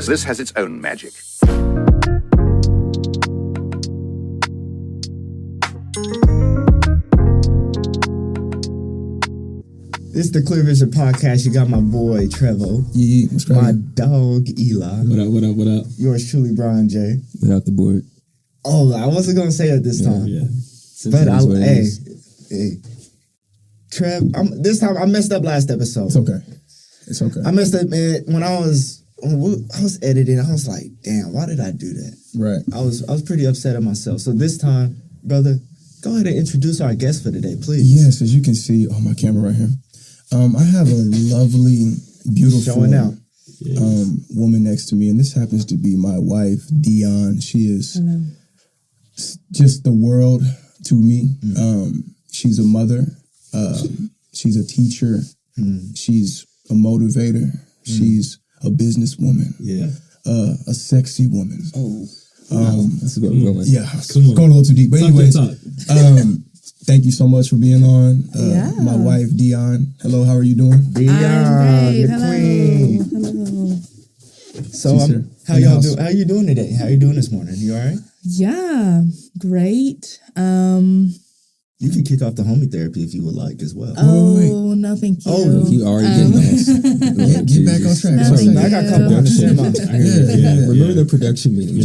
this has its own magic. This is the Clear Vision Podcast. You got my boy, Trevo. Yeah, what's crazy? My dog, Eli. What up? Yours truly, Brian J. Without the board. Oh, I wasn't going to say it this time. Yeah. But hey. Trev, this time I messed up last episode. It's okay. I messed up, man. When I was editing, I was like, damn, why did I do that? Right. I was pretty upset at myself. So this time, brother, go ahead and introduce our guest for today, please. Yes, as you can see on my camera right here. I have a lovely, beautiful woman next to me, and this happens to be my wife, Dionne. She is just the world to me. She's a mother. She's a teacher. She's a motivator. She's a businesswoman. Yeah. A sexy woman. Oh. That's a good one. Yeah, going a little too deep. But anyways, thank you so much for being on. My wife, Dionne. Hello, how are you doing? Dionne, the queen. Hello. So, how you doing today? How you doing this morning? You all right? Yeah, great. You can kick off the homie therapy if you would like as well. Oh, no, thank you. Oh, you already getting off. Get back on track. No, thank I got a couple Yeah. Remember the production meeting.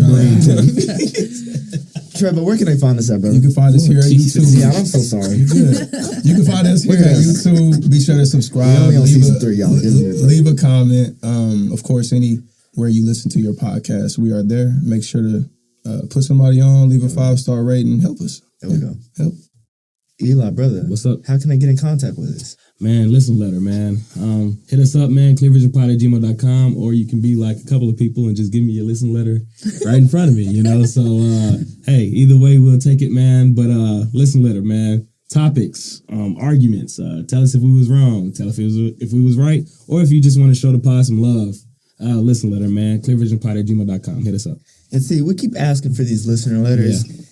Trevor, where can they find us at, brother? You can find us here at YouTube. Yeah, I'm so sorry. You're good. You can find us here at YouTube. Be sure to subscribe. We only on season 3, y'all. Leave a comment. Of course, anywhere you listen to your podcast, we are there. Make sure to put somebody on, leave a 5-star rating, help us. There we go. Help. Eli, brother. What's up? How can they get in contact with us? Man, listen letter, man. Hit us up, man, clearvisionpod@gmail.com, or you can be like a couple of people and just give me your listen letter right in front of me, you know? So, hey, either way, we'll take it, man. But listen letter, man. Topics, arguments. Tell us if we was wrong. Tell us if we was right, or if you just want to show the pod some love. Listen letter, man. clearvisionpod@gmail.com. Hit us up. And see, we keep asking for these listener letters. Yeah.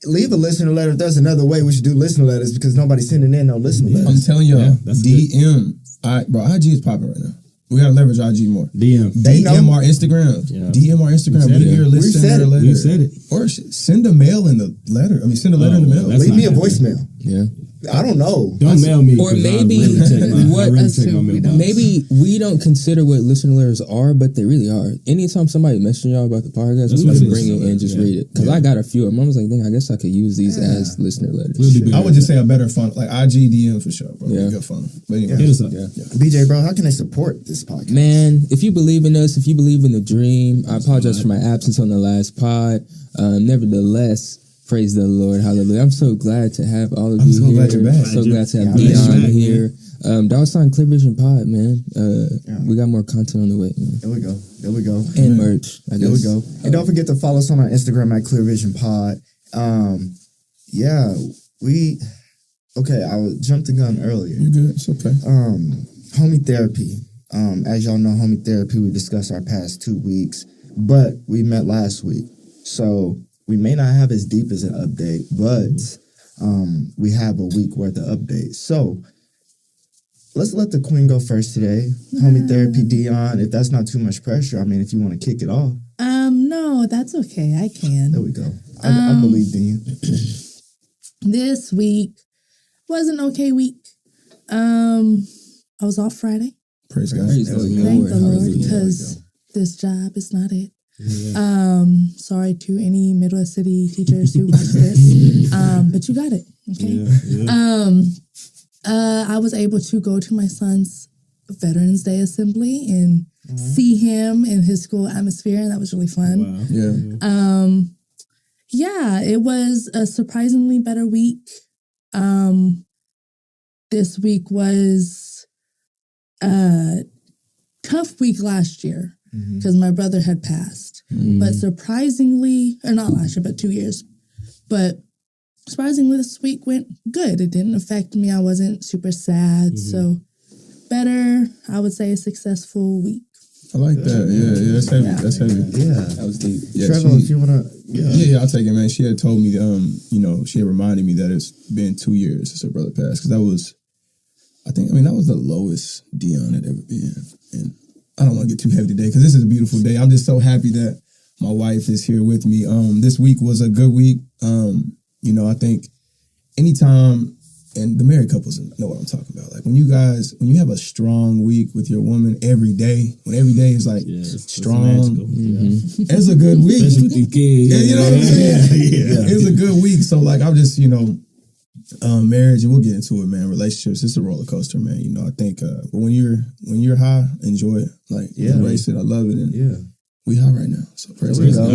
Leave a listener letter. If there's another way we should do listener letters because nobody's sending in no listener letters. I'm telling y'all, DM. IG is popping right now. We gotta leverage IG more. DM our Instagram. Yeah. DM our Instagram. Leave your listener letter. We said it. Or send a mail in the letter. Send a letter in the mail. Leave me a voicemail. Yeah. I don't know. Don't mail me. Or maybe maybe we don't consider what listener letters are, but they really are. Anytime somebody messaging y'all about the podcast, we just bring it and just read it. Because I got a few of them. I was like, dang, I guess I could use these as listener letters. I would just say a better fun, like IG DM for sure, bro. Yeah. Good fun. But anyway, hit us up. Yeah. BJ, bro, how can they support this podcast? Man, if you believe in us, if you believe in the dream, I apologize for my absence on the last pod. Nevertheless, praise the Lord, hallelujah. I'm so glad to have all of you here. Glad you're back. So glad to have Dionne here. $sign Clear Vision Pod, man. We got more content on the way, man. There we go. And merch, I guess. There we go. And don't forget to follow us on our Instagram at Clear Vision Pod. I jumped the gun earlier. You're good. It's okay. Homie therapy. As y'all know, homie therapy, we discussed our past 2 weeks, but we met last week. So we may not have as deep as an update, but we have a week worth of updates. So let's let the queen go first today. Homie therapy, Dionne. If that's not too much pressure, if you want to kick it off. No, that's okay. I can. There we go. I believe in you. This week was an okay week. I was off Friday. Praise God. Thank the Lord, because this job is not it. Yeah. Sorry to any Midwest City teachers who watch this. But you got it. Okay. Yeah. I was able to go to my son's Veterans Day assembly and see him in his school atmosphere, and that was really fun. Wow. Yeah. It was a surprisingly better week. This week was a tough week last year because my brother had passed. But surprisingly, or not last year, but 2 years. But surprisingly, this week went good. It didn't affect me. I wasn't super sad. So better, I would say, a successful week. I like that. Yeah, that's heavy. Yeah. That's heavy. Yeah. That was deep. Yeah, Trevor, if you want to... Yeah, I'll take it, man. She had told me, she had reminded me that it's been 2 years since her brother passed. Because that was, that was the lowest Dionne had ever been. And I don't want to get too heavy today because this is a beautiful day. I'm just so happy that my wife is here with me. This week was a good week. You know, I think anytime, and the married couples know what I'm talking about. Like when you have a strong week with your woman every day, when every day is like strong, it's a good week. Especially with these kids. Yeah, you know what I'm saying? It's a good week. So like I'm just, you know, marriage, and we'll get into it, man. Relationships, it's a roller coaster, man. You know, I think but when you're high, enjoy it. Like embrace it. I love it. And we high right now. So praise God.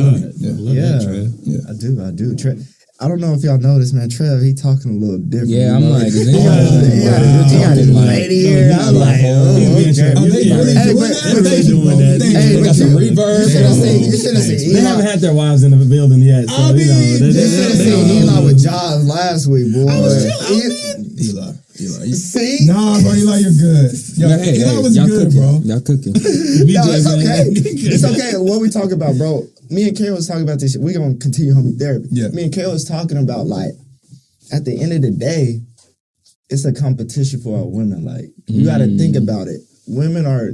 I do. I don't know if y'all noticed, man. Trev, he talking a little different. Yeah, I'm like, he got his lady here. I'm like, they got some reverb. You should have seen. They haven't had their wives in the building yet. So, you know, they should have seen Eli with Jaws last week, boy. Eli. See? Nah, bro, Eli, you're good. Eli was good, bro. Y'all cooking. No, it's okay. It's okay. What we talking about, bro? Me and Kay was talking about this shit. We're going to continue homie therapy. Yeah. Me and Kay was talking about, like, at the end of the day, it's a competition for our women. Like, you got to think about it. Women are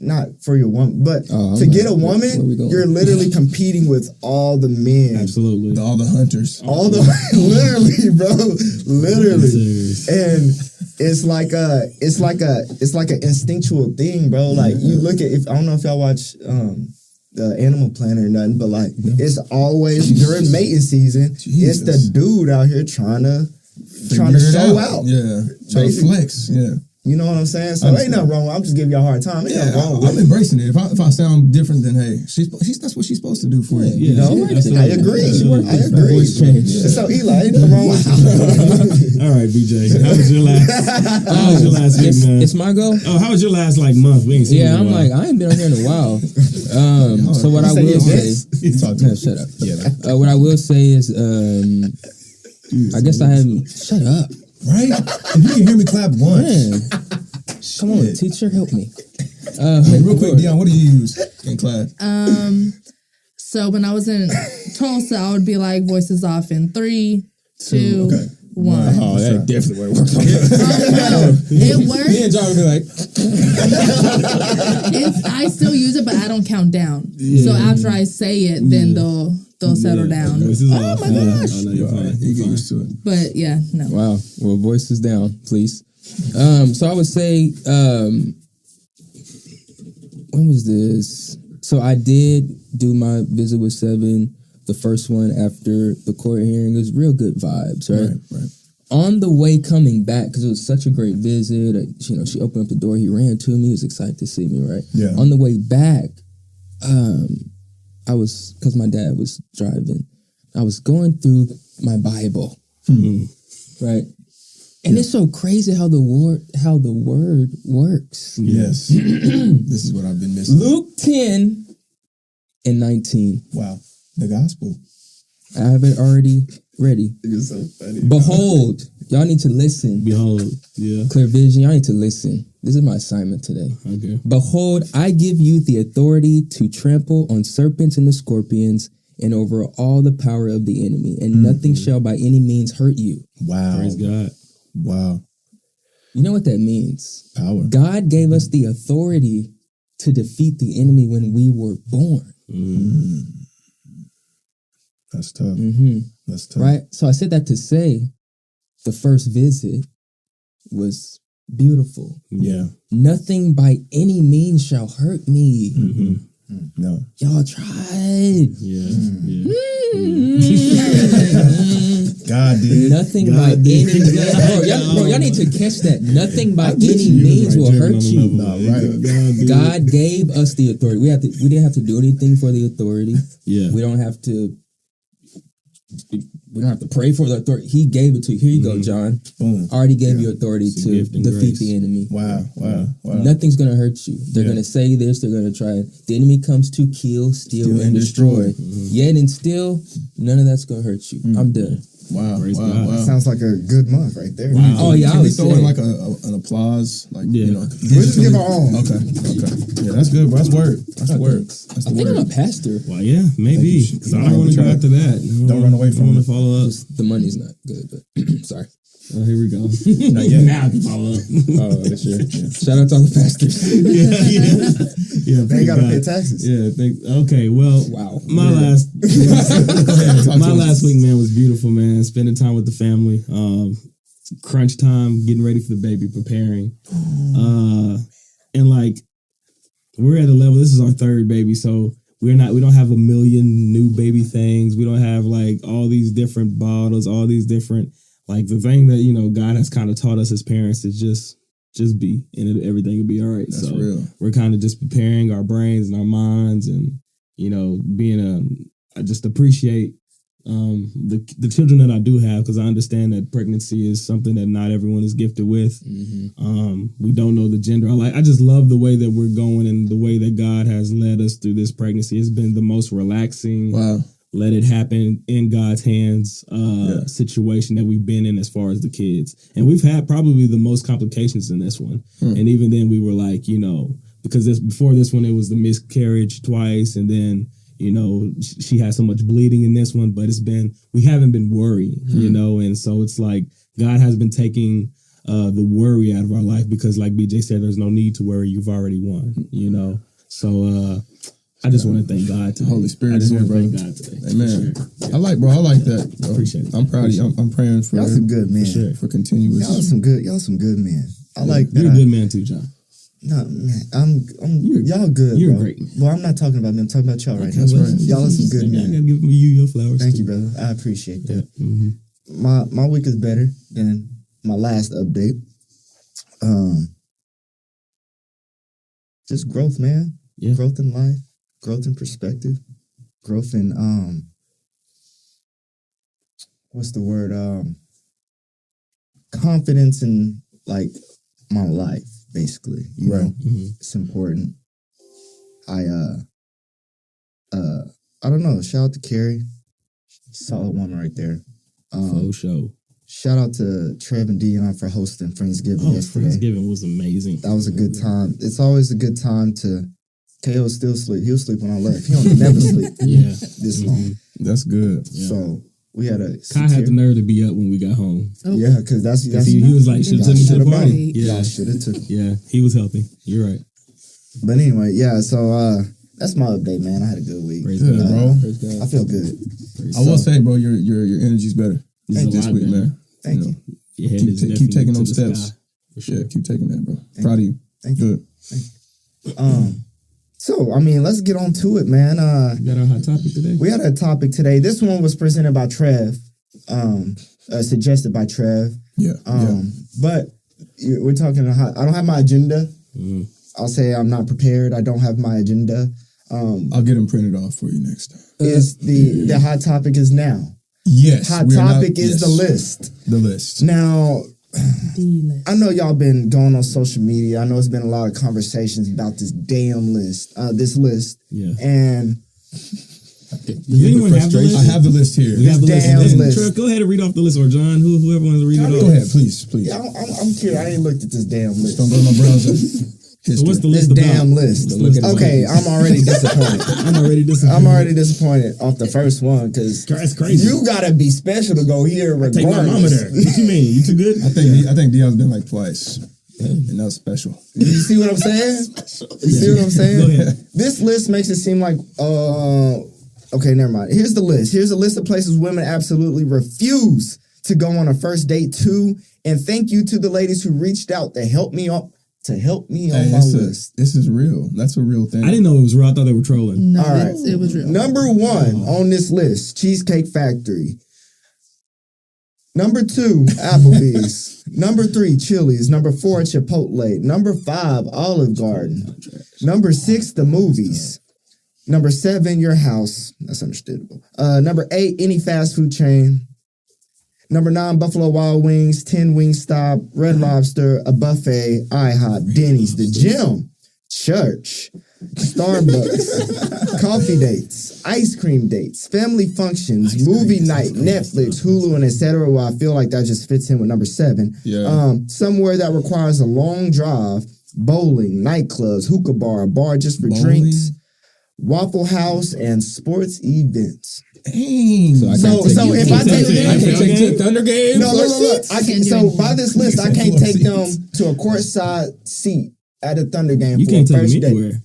not for your woman, but to get a woman, you're literally competing with all the men. Absolutely. All the hunters. Literally, bro. Literally. And it's like an instinctual thing, bro. Like, you look at, I don't know if y'all watch the Animal Planet or nothing, but like it's always during mating season. Jesus. It's the dude out here trying to show out. Yeah, trying to flex. Yeah. You know what I'm saying? So ain't nothing wrong. I'm just giving you a hard time. Ain't nothing wrong with I'm embracing it. If I sound different, then hey, that's what she's supposed to do for you. You know, I agree. I agree. So Eli, ain't nothing wrong with you. All right, BJ. How was your last week, man? It's my go. Oh, how was your last month? We ain't seen you I'm like, I ain't been on here in a while. So what I will say, shut up. Yeah. What I will say is, I guess I haven't. Shut up. Right? If you can hear me clap once. Come on, teacher, help me. Real quick, Dionne, what do you use in class? So when I was in Tulsa, I would be like voices off in 3, 2, 1. Oh, that definitely worked. It worked. Me and John would be like, I still use it, but I don't count down. Yeah. So after I say it, then they'll settle down. Voices oh off. My gosh! Oh, no, you're fine. You get used to it. But yeah, no. Wow. Well, voices down, please. So I would say, when was this? So I did do my visit with Seven. The first one after the court hearing. It was real good vibes, right? Right. On the way coming back, because it was such a great visit, she opened up the door. He ran to me. He was excited to see me, right? Yeah. On the way back, because my dad was driving, I was going through my Bible, right? And it's so crazy how the word works. Yes. This is what I've been missing. Luke 10 and 19. Wow. The gospel. I have it already ready. It's so funny. Behold, y'all need to listen. Behold, yeah. Clear vision, y'all need to listen. This is my assignment today. Okay. Behold, I give you the authority to trample on serpents and the scorpions and over all the power of the enemy, and nothing shall by any means hurt you. Wow. Praise God. Wow. You know what that means? Power. God gave us the authority to defeat the enemy when we were born. That's tough. That's tough. Right? So I said that to say the first visit was beautiful. Yeah. Nothing by any means shall hurt me. No. Y'all tried. Yeah. God did. Nothing by any means. Bro, y'all need to catch that. Nothing by any means will hurt you. God gave us the authority. We didn't have to do anything for the authority. Yeah. We don't have to pray for the authority. He gave it to you. Here you go, John. Boom. Already gave you authority to defeat the enemy. Wow. Nothing's going to hurt you. They're going to say this. They're going to try it. The enemy comes to kill, steal, and destroy. Yet and still, none of that's going to hurt you. I'm done. Wow. Sounds like a good month right there. Wow. Oh, yeah. Can we throw in like an applause? Like, we'll just give our own. Okay. Yeah, that's good, bro. That's word. That's the word. I think I'm a pastor. Well, yeah, maybe. Because I don't want to go after that. Don't run away from it. I want to follow up. The money's not good, but sorry. Oh, here we go. Not yet. Now I can follow up. Oh, that's your shout out to all the pastors. Yeah. They gotta God. pay taxes. Yeah. Okay. Well, Wow. My last week, man, was beautiful, man. Spending time with the family. Crunch time, getting ready for the baby, preparing. And like, we're at a level. This is our third baby, so we don't have a million new baby things. We don't have like all these different bottles, all these different, like the thing that, you know, God has kind of taught us as parents is just be, and everything will be all right. That's so real. We're kind of just preparing our brains and our minds, and, you know, I just appreciate the children that I do have, because I understand that pregnancy is something that not everyone is gifted with. Mm-hmm. We don't know the gender. I just love the way that we're going and the way that God has led us through this pregnancy. It's been the most relaxing. Wow. Let it happen in God's hands situation that we've been in as far as the kids. And we've had probably the most complications in this one. And even then we were like, you know, because before this one, it was the miscarriage twice. And then, you know, she had so much bleeding in this one, but we haven't been worrying, you know? And so it's like God has been taking the worry out of our life, because like BJ said, there's no need to worry. You've already won, you know? So, I just want to thank God today. Holy Spirit I just is want here, to brother. thank God today. Amen. For sure. I like that. Bro. Appreciate it. I'm proud of you. I'm praying for Y'all some good men. for continuous. Y'all some good men. I like that. You're a good man too, John. No, man, y'all good, you're bro. great. Well, I'm not talking about me. I'm talking about y'all right now. That's right. Y'all are some good I men. gotta give you your flowers. Thank too. you, brother. I appreciate that. Mm-hmm. My week is better than my last update. Just growth, man. Yeah. Growth in life, growth in perspective, growth in what's the word? Confidence in like my life, basically. You know, it's important. I don't know. Shout out to Carrie, solid woman right there. Faux show. Shout out to Trev and Dionne for hosting Friendsgiving yesterday. Friendsgiving was amazing. That was a good time. It's always a good time to. KO still sleep. He'll sleep when I left. He don't never sleep. Yeah. This long. That's good. Yeah. So we had a. Kai had the nerve to be up when we got home. Yeah, because that's He was like, should have took me to the party. Yeah, should have took. Yeah, he was healthy. You're right. But anyway, yeah. So that's my update, man. I had a good week. Praise Good, God. bro. Praise God. I feel good. I will say, bro, your energy's better this week, man. Thank you. Your head is Keep taking definitely those to the steps. sky, for sure. Yeah, keep taking that, bro. Proud of you. Thank you. Good. So I mean, let's get on to it, man. We got our hot topic today. We had a topic today. This one was presented by Trev, suggested by Trev. Yeah. But we're talking. I don't have my agenda. Mm. I'll say I'm not prepared. I don't have my agenda. I'll get them printed off for you next time. Is the hot topic is now. Yes. Hot topic is the list. The list. Now, The list. I know y'all been going on social media. I know it's been a lot of conversations about this damn list. This list. Yeah. And Does anyone have the list? I have the list here. We have the This damn list. list. Trev, go ahead and read off the list, or John, whoever wants to read it off. Go ahead, please. yeah, I'm curious. I ain't looked at this damn list. Don't go to my browser. So what's the This list about? damn list. Look at it. Okay, I'm already disappointed. I'm already disappointed. I'm already disappointed off the first one because That's crazy. you gotta be special to go here Take my mama regardless. there. What you mean? You too good? I think Dion's been like twice. And that was special. You see what I'm saying? You see what I'm saying? Go ahead. This list makes it seem like, okay, never mind. Here's the list. Here's a list of places women absolutely refuse to go on a first date to. And thank you to the ladies who reached out to help me on my list. This is real. That's a real thing. I didn't know it was real. I thought they were trolling. No, All right. it was real. Number one on this list, Cheesecake Factory. Number 2, Applebee's. Number 3, Chili's. Number 4, Chipotle. Number 5, Olive Garden. Number 6, the movies. Number 7, your house. That's understandable. Number 8, any fast food chain. Number 9, Buffalo Wild Wings. 10, Wingstop. Red Lobster. A buffet. IHOP. Denny's. The gym. Church. Starbucks. Coffee dates. Ice cream dates. Family functions. Movie night. Netflix. Hulu, and etc. Well, I feel like that just fits in with number 7. Yeah. Somewhere that requires a long drive. Bowling. Nightclubs. Hookah bar. A bar just for Bowling? drinks. Waffle House and sports events. Dang. So I can't take So you. if I take them, I can't take to the Thunder game. no, look. I can, so by this list, I can't Floor take them seats. to a courtside seat at a Thunder game You for can't a take first them date. anywhere.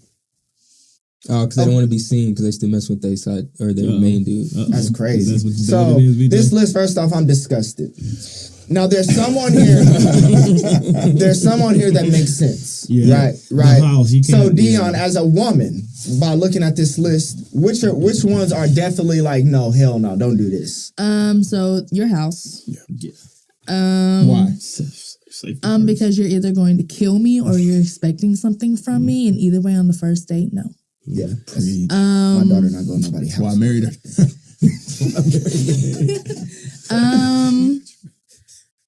Oh, because they don't want to be seen because they still mess with their side or their main dude. That's crazy. That's what So it is, BJ. this list, first off, I'm disgusted. Now there's someone here. There's someone here that makes sense. Yeah. Right. The house, you So can't- Dionne, as a woman, by looking at this list, which ones are definitely like, no, hell no, don't do this. So your house. Yeah. Why? Safety Because you're either going to kill me or you're expecting something from me, and either way on the first date, no. Yeah. Preach. My daughter not going to nobody's That's why I house. married her.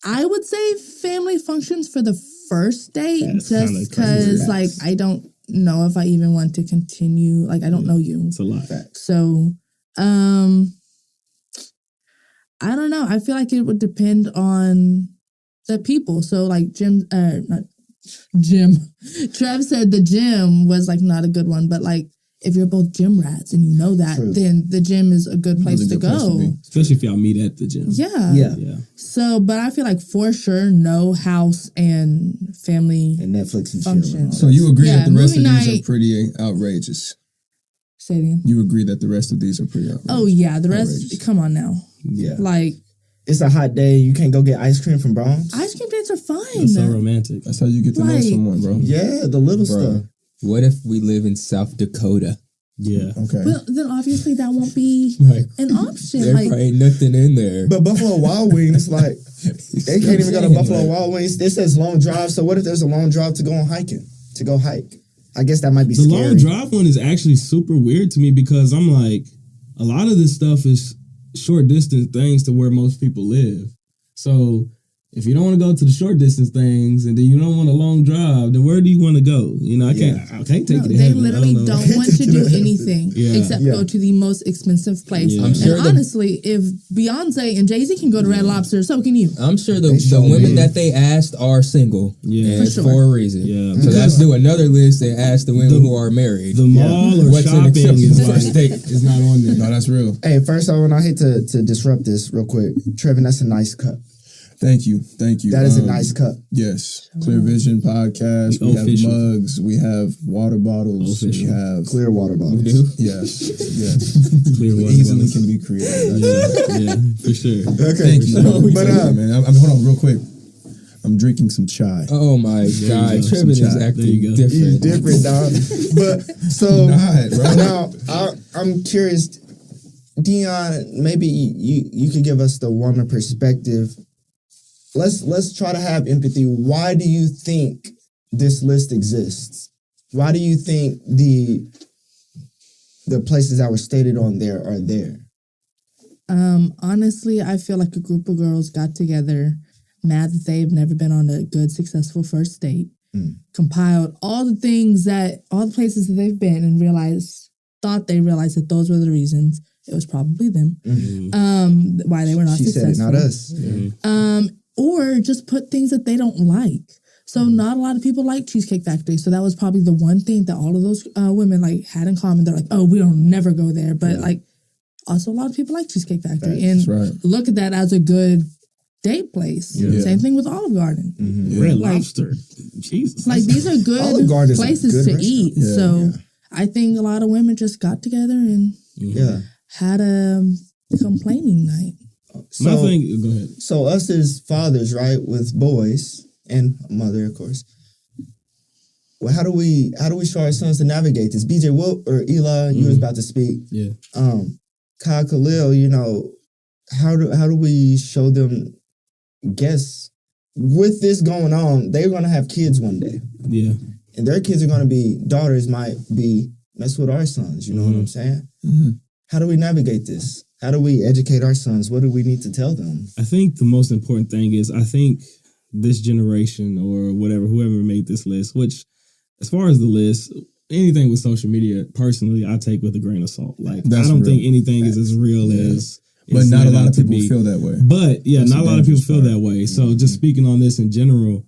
I would say family functions for the first date, That's kinda just because, crazy. like, I don't know if I even want to continue. Like, I don't know you, It's a lot. so I don't know. I feel like it would depend on the people. So, like, not Jim. Trev said the gym was like not a good one, but like if you're both gym rats and you know that, True. then the gym is a good place Really to good place to go. be. Especially if y'all meet at the gym. Yeah. Yeah. So, but I feel like for sure, no house and family. And Netflix and Function. chill. So you agree Yeah, that the rest of movie these night- are pretty outrageous? Say it again. You agree that the rest of these are pretty outrageous? Oh yeah, the rest. Outrageous. Come on now. Yeah. Like It's a hot day. You can't go get ice cream from Brahms. ice cream dates are fun. That's so romantic. That's how you get to know Like- someone, bro. Yeah, the little Bro. stuff. What if we live in South Dakota? Yeah. Okay. Well, then obviously that won't be Like an option. there Like ain't nothing in there. But Buffalo Wild Wings, it's like they can't even go to Buffalo Wild Wings. It says long drive. So what if there's a long drive to go on hiking? To go hike? I guess that might be The scary. long drive one is actually super weird to me because I'm like, a lot of this stuff is short distance things to where most people live. So if you don't want to go to the short distance things and then you don't want a long drive, then where do you want to go? You know, I can't take no, you to they heaven. literally I don't know. don't want to do anything Yeah. except Yeah. go to the most expensive place. Yeah. I'm sure and the- honestly, if Beyonce and Jay-Z can go to Red Lobster, so can you. I'm sure They the show women me. that they asked are single. Yeah. And For it's sure. for a reason. Yeah. So let's do another list and ask the women who are married. The mall or What's an shopping is acceptable like, first date? is not on there. No, that's real. Hey, first off, and I hate to disrupt this real quick. Trevin, that's a nice cup. Thank you. That is a nice cup. Yes. Clear Vision podcast. We have Official. mugs. We have water bottles. We Official. have Clear water bottles. We do? Yes. Yes. Clear water Easily bottles. can be created. Yeah, for sure. Okay. Thank you. But man. Hold on real quick. I'm drinking some chai. Oh my you God, go. Trevin is Some chat. acting There you go. he's different. different, dog. But so Not, bro. now I'm curious, Dionne. Maybe you could give us the woman perspective. Let's try to have empathy. Why do you think this list exists? Why do you think the places that were stated on there are there? Honestly, I feel like a group of girls got together, mad that they've never been on a good, successful first date, compiled all the places that they've been and thought they realized that those were the reasons. It was probably them. Why they were not She said successful. it, not us. Or just put things that they don't like. So not a lot of people like Cheesecake Factory. So that was probably the one thing that all of those women like had in common. They're like, oh, we don't never go there. But like, also a lot of people like Cheesecake Factory and That's right. look at that as a good date place. Yeah. Same thing with Olive Garden. Red Like- Lobster. Jesus. Like these are Olive good Garden's a places good to restaurant. eat. Yeah, So I think a lot of women just got together and Yeah. had a complaining night. My So thing, go ahead. so us as fathers, right, with boys and a mother, of course. Well, how do we show our sons to navigate this? BJ, or Eli, you was about to speak. Yeah. Kyle Khalil, you know, how do we show them? Guess with this going on, they're gonna have kids one day, Yeah. and their kids are gonna be daughters. Might be mess with our sons. You know what I'm saying? How do we navigate this? How do we educate our sons? What do we need to tell them? I think the most important thing is I think this generation or whatever, whoever made this list, which as far as the list, anything with social media, personally, I take with a grain of salt. Like That's I don't real. think anything is as real as But it's not a made lot out of to people be. feel that way. But yeah, That's not a the lot of people dangerous feel part. that way. So just speaking on this in general,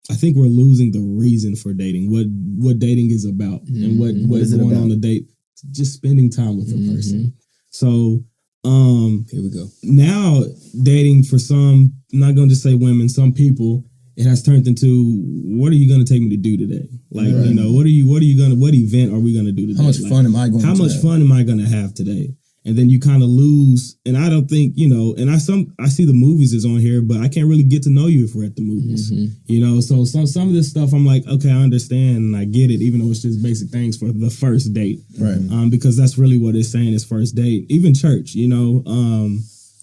I think we're losing the reason for dating. What dating is about and what What is is it going about? on the date. Just spending time with a person. So here we go. now dating for some, I'm not gonna just say women, some people, it has turned into, what are you gonna take me to do today? Like, you know, what event are we gonna do today? How much fun am I going to have? How much fun am I gonna have today? And then you kind of lose, and I don't think, you know, and I see the movies is on here, but I can't really get to know you if we're at the movies, you know. So some of this stuff, I'm like, okay, I understand and I get it, even though it's just basic things for the first date, right? Because that's really what it's saying is first date. Even church, you know,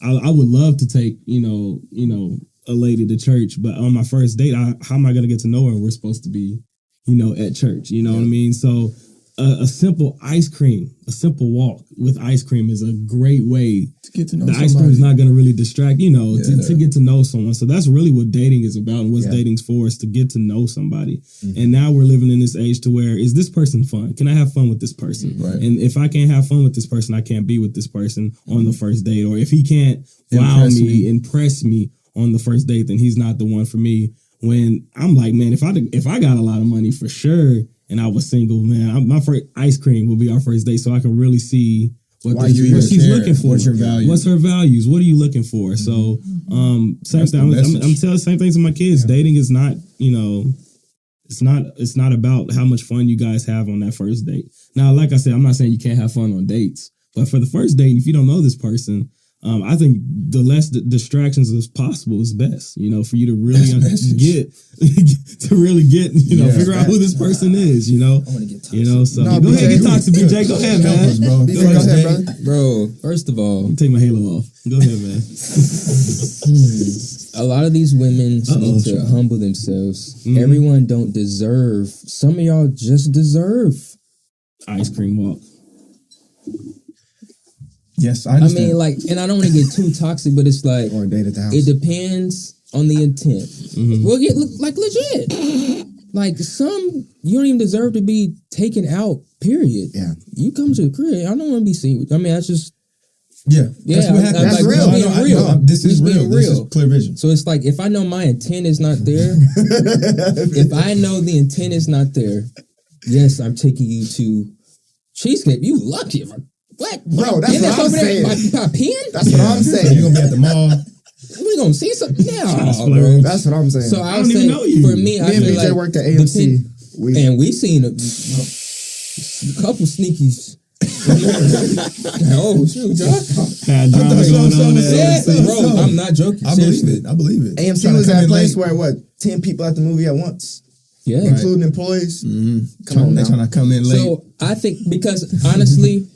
I would love to take, you know, a lady to church, but on my first date, how am I gonna get to know her? We're supposed to be, you know, at church, you know what I mean? So. A simple ice cream, a simple walk with ice cream is a great way to get to know the somebody. Ice cream is not going to really distract, you know, to get to know someone. So that's really what dating is about, and what dating's for, is to get to know somebody. And now we're living in this age to where, is this person fun? Can I have fun with this person? Right. And if I can't have fun with this person, I can't be with this person on the first date. Or if he can't impress me on the first date, then he's not the one for me. When I'm like, man, if I got a lot of money for sure, and I was single, man, my first ice cream will be our first date, so I can really see what she's looking for. What's your values? What's her values? What are you looking for? So, same thing. I'm telling the same thing to my kids. Yeah. Dating is not, you know, it's not about how much fun you guys have on that first date. Now, like I said, I'm not saying you can't have fun on dates, but for the first date, if you don't know this person, I think the less distractions as possible is best, you know, for you to really get, figure out who this person is, you know. I want to get toxic. You know, so go ahead, get toxic, BJ. Go ahead, man. BJ, go ahead, brother. Bro, first of all, take my halo off. Go ahead, man. A lot of these women need to humble themselves. Everyone don't deserve. Some of y'all just deserve ice cream walk. Yes, I understand. I mean, like, and I don't want to get too toxic, but it's like, or a date at the house. It depends on the intent. Well, like legit. Like some, you don't even deserve to be taken out. Period. Yeah. You come to the crib. I don't want to be seen with. I mean, that's just. Yeah. That's what happens. That's real. This is real. This is clear vision. So it's like, if I know my intent is not there, if I know the intent is not there, yes, I'm taking you to cheesecake. You lucky. What? Bro, that's what I'm saying. My pen? That's what I'm saying. You're going to be at the mall. We gonna see something now. That's what I'm saying. So I don't even know you. For me, I feel BJ like worked at AMC, and we seen a couple sneakies. Oh shoot, Josh! Bro, I'm not joking. I believe it. AMC was that place where 10 people at the movie at once. Yeah, including employees. Come on, they're trying to come in late. So I think, because honestly,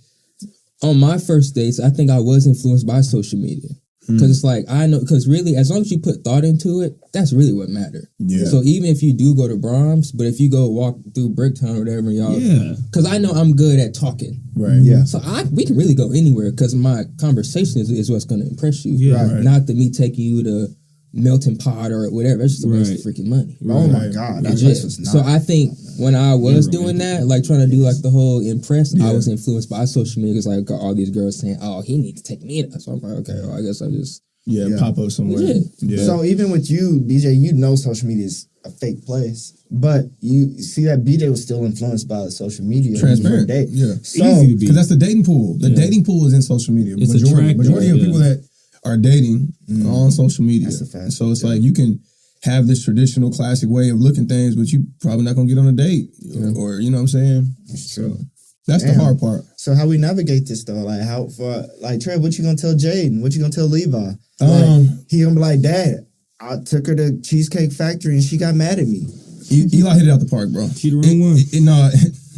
on my first dates, I think I was influenced by social media. Because it's like, I know, because really, as long as you put thought into it, that's really what matters. Yeah. So even if you do go to Brahms, but if you go walk through Bricktown or whatever, y'all, because I know I'm good at talking. Right. Yeah. So we can really go anywhere, because my conversation is what's going to impress you. Yeah. Right. Not me taking you to Melting Pot or whatever. It's just a waste of freaking money. Oh my God. That place was not. So I think when I was doing that, like trying to do like the whole impress, I was influenced by social media, because like all these girls saying, "Oh, he needs to take me to." So I'm like, okay, well, I guess I just pop up somewhere. Yeah. So even with you, BJ, you know social media is a fake place, but you see that BJ was still influenced by social media. Transparent. Yeah. So because that's the dating pool. The dating pool is in social media. It's Majority of people that are dating are on social media. That's a fact. So it's like you can have this traditional classic way of looking things, but you probably not gonna get on a date, or you know what I'm saying. So that's the hard part. So how we navigate this though? Like how for Trev, what you gonna tell Jaden? What you gonna tell Levi? He gonna be like, Dad, I took her to Cheesecake Factory and she got mad at me. Eli hit it out the park, bro. She the wrong one. No,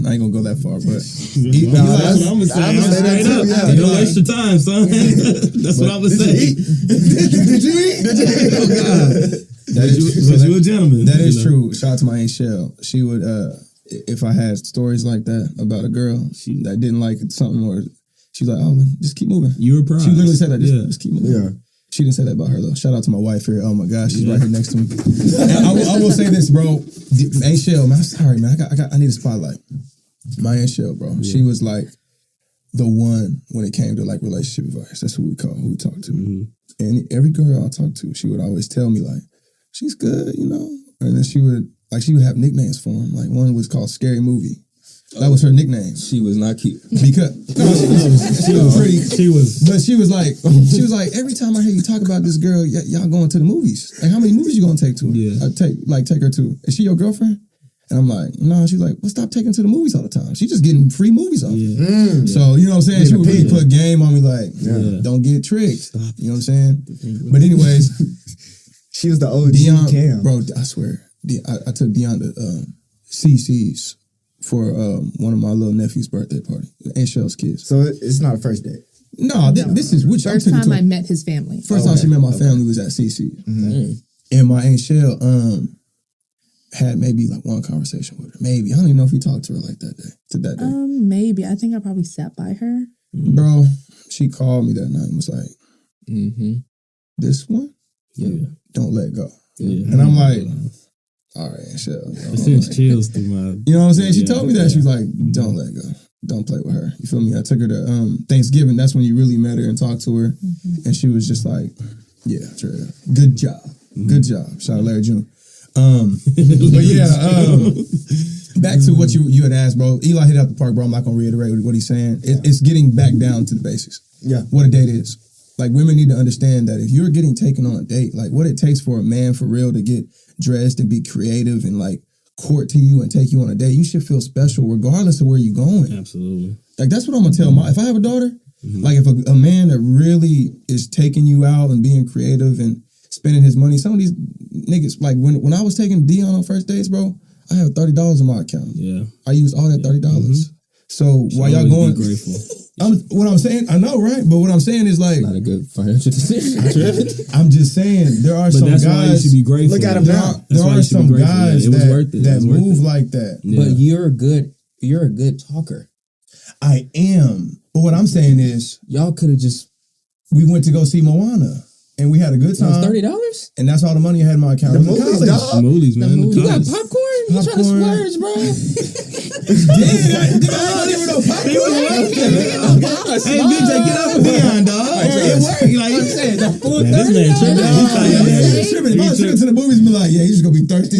I ain't gonna go that far, but that's what I'm saying. Don't waste your time, son. That's what I was saying. Did you eat? Oh God. Was you a gentleman? That is true. Shout out to my Aunt Shell. She would, if I had stories like that about a girl that didn't like something, or she was like, "Oh man, just keep moving." You were proud. She literally said that. Just keep moving. Yeah. She didn't say that about her though. Shout out to my wife here. Oh my gosh, she's right here next to me. I will say this, bro. Aunt Shell, man. I'm sorry, man. I need a spotlight. My Aunt Shell, bro. Yeah. She was like the one when it came to like relationship advice. That's who we talk to. And every girl I talked to, she would always tell me like, she's good, you know. And then she would have nicknames for him. Like one was called Scary Movie. That was her nickname. She was not cute. Because she was pretty. But she was like, every time I hear you talk about this girl, y'all going to the movies. Like, how many movies you gonna take to her? Yeah. Take her to. Is she your girlfriend? And I'm like, no. She's like, well, stop taking to the movies all the time. She's just getting free movies off. Yeah. So, you know what I'm saying? She would really put game on me like, don't get tricked. You know what I'm saying? But anyways. She was the OG Dionne, Cam. bro, I swear. I took Dionne to CC's for one of my little nephew's birthday party. And Shell's kids. So it's not a first date? No, this is which First time I met his family. First time she met my family was at CC's. And my Aunt Shell had maybe like one conversation with her. Maybe. I don't even know if he talked to her like that day. Maybe. I think I probably sat by her. Bro, she called me that night and was like, this one? Yeah. Don't let go. Yeah. And I'm like, all right, Aunt Shell. It sends chills through my. You know what I'm saying? She told me that. She was like, don't let go. Don't play with her. You feel me? I took her to Thanksgiving. That's when you really met her and talked to her. And she was just like, yeah, Trev, good job. Good job. Shout out Larry June. But yeah, back to what you had asked, bro. Eli hit out the park, bro. I'm not going to reiterate what he's saying. It's getting back down to the basics. Yeah. What a date is. Like, women need to understand that if you're getting taken on a date, like, what it takes for a man for real to get dressed and be creative and, like, court to you and take you on a date, you should feel special regardless of where you're going. Absolutely. Like, that's what I'm going to tell if I have a daughter, like, if a man that really is taking you out and being creative and spending his money, some of these niggas, like, when I was taking Dionne on first dates, bro, I have $30 in my account. Yeah. I used all that $30. So while y'all going, be grateful. What I'm saying, I know, right? But what I'm saying is like, Not a good financial decision. I'm just saying there are But some that's why you guys. should be grateful. Look at him now. There are some guys It was worth it. that It was worth move it. like that. Yeah. But you're a good talker. I am. But what I'm saying is, Y'all could have just we went to go see Moana, and we had a good it was time. $30. And that's all the money I had in my account. The It was movies, college. dog. Movies, man. movies. You got College. popcorn? You trying to Popcorn. splurge, bro? Yeah, I don't even know popcorn. Hey, BJ, get off of Dionne, dog. It worked. Like, I'm saying the full man, this man tripping. He Yeah, trying to- tripping. If I was tripping to the movies, be like, yeah, he's just gonna be thirsty.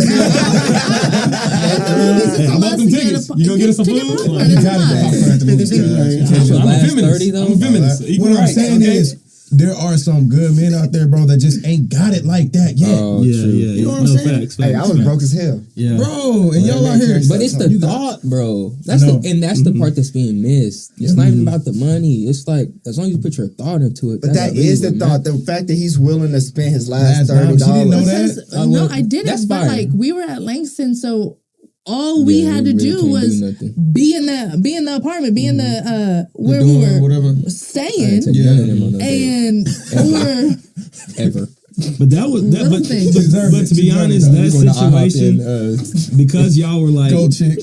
I bought them tickets. You gonna get us some food? You gotta get popcorn at the movies. That's your I'm a last feminist. 30 though. I'm a feminist. Equal What I'm rights, saying okay? is, there are some good men out there, bro, that just ain't got it like that yet. Oh, Yeah, true. yeah. You know what I'm No, saying? facts. Hey, I was facts. broke as hell. Yeah. Bro, and y'all out here. But it's the thought, bro. That's I know. that's the part that's being missed. It's not even about the money. It's like as long as you put your thought into it. But that really is the what thought. matters. The fact that he's willing to spend his last Last $30. dime, she didn't know that? Because, Oh, no, well, I didn't. that's But fire. like we were at Langston, so all we Yeah, had you to really do can't was nothing. be in the apartment, be in the where Doing we were whatever. I staying, ain't take none of them on no date, and or ever. But that was that. Little things. But to be honest, that Going to IHOP situation, and, because y'all were like, Go chick.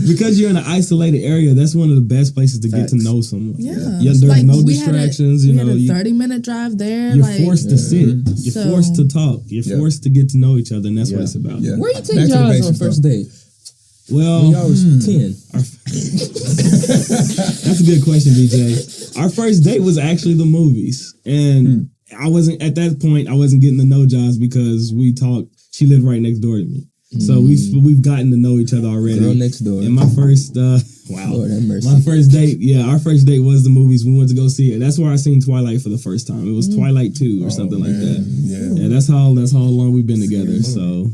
because you're in an isolated area, that's one of the best places to get to Facts. know someone. yeah, There's like, no we had distractions. we You had know, a you, 30-minute drive there. you're like, forced to sit. You're So- forced to talk. You're Yeah. forced to get to know each other, and that's what Yeah. it's about. Yeah. where you take Back to the y'all on basics, first though. date? Well, When y'all was 10. that's a good question, BJ. Our first date was actually the movies, and I wasn't at that point. I wasn't getting to know Josh because we talked. She lived right next door to me, so we've gotten to know each other already. Girl next door. And my first, wow, Lord have mercy. my first date, our first date was the movies. We went to go see it. That's where I seen Twilight for the first time. It was Twilight 2 or something like that. Yeah. Yeah, that's how long we've been together. So,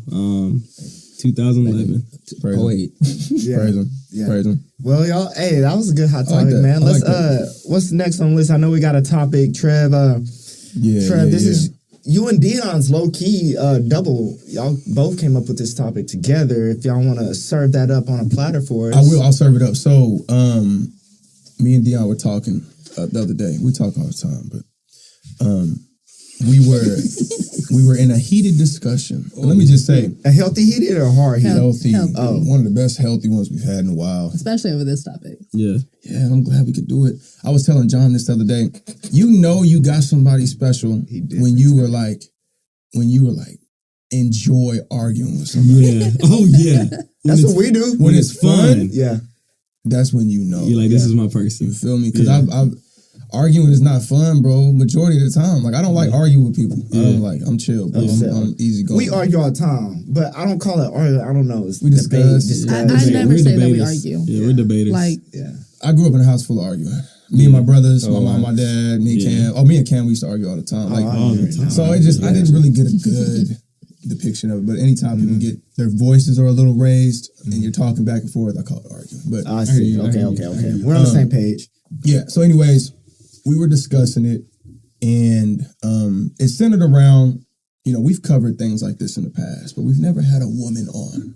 2011. Oh, 08. Yeah. Praise him. Yeah. Praise him. Well, y'all, hey, that was a good hot I like topic, that. man. I Let's like what's next on the list? I know we got a topic, Trev. Yeah. Trev, this yeah. is you and Dion's low key double. Y'all both came up with this topic together. If y'all want to serve that up on a platter for us, I will. I'll serve it up. So, me and Dionne were talking the other day. We talk all the time, but we were in a heated discussion. Let me just say, A healthy heated or hard heated? healthy. Healthy. One of the best healthy ones we've had in a while. especially over this topic. Yeah. Yeah, and I'm glad we could do it. I was telling John this the other day. You know, you got somebody special when you were like, enjoy arguing with somebody. Yeah. Oh yeah. That's what we do. When it's fun, Yeah. that's when you know. You're like, this is my person. You feel me? Because Yeah. I've arguing is not fun, bro. Majority of the time, like I don't like arguing with people. I'm chill, bro. I'm easy going. We argue all the time, but I don't call it arguing. I don't know. It's we discuss. I never say that we argue. Yeah, we're debaters. Like, I grew up in a house full of arguing. Me and my brothers, my mom, my dad, me and Cam. Oh, me and Cam, we used to argue all the time. Like all the time. So I didn't really get a good depiction of it. But anytime people get their voices are a little raised and you're talking back and forth, I call it arguing. But I see. Okay. We're on the same page. Yeah. So, anyways, we were discussing it, and it's centered around. We've covered things like this in the past, but we've never had a woman on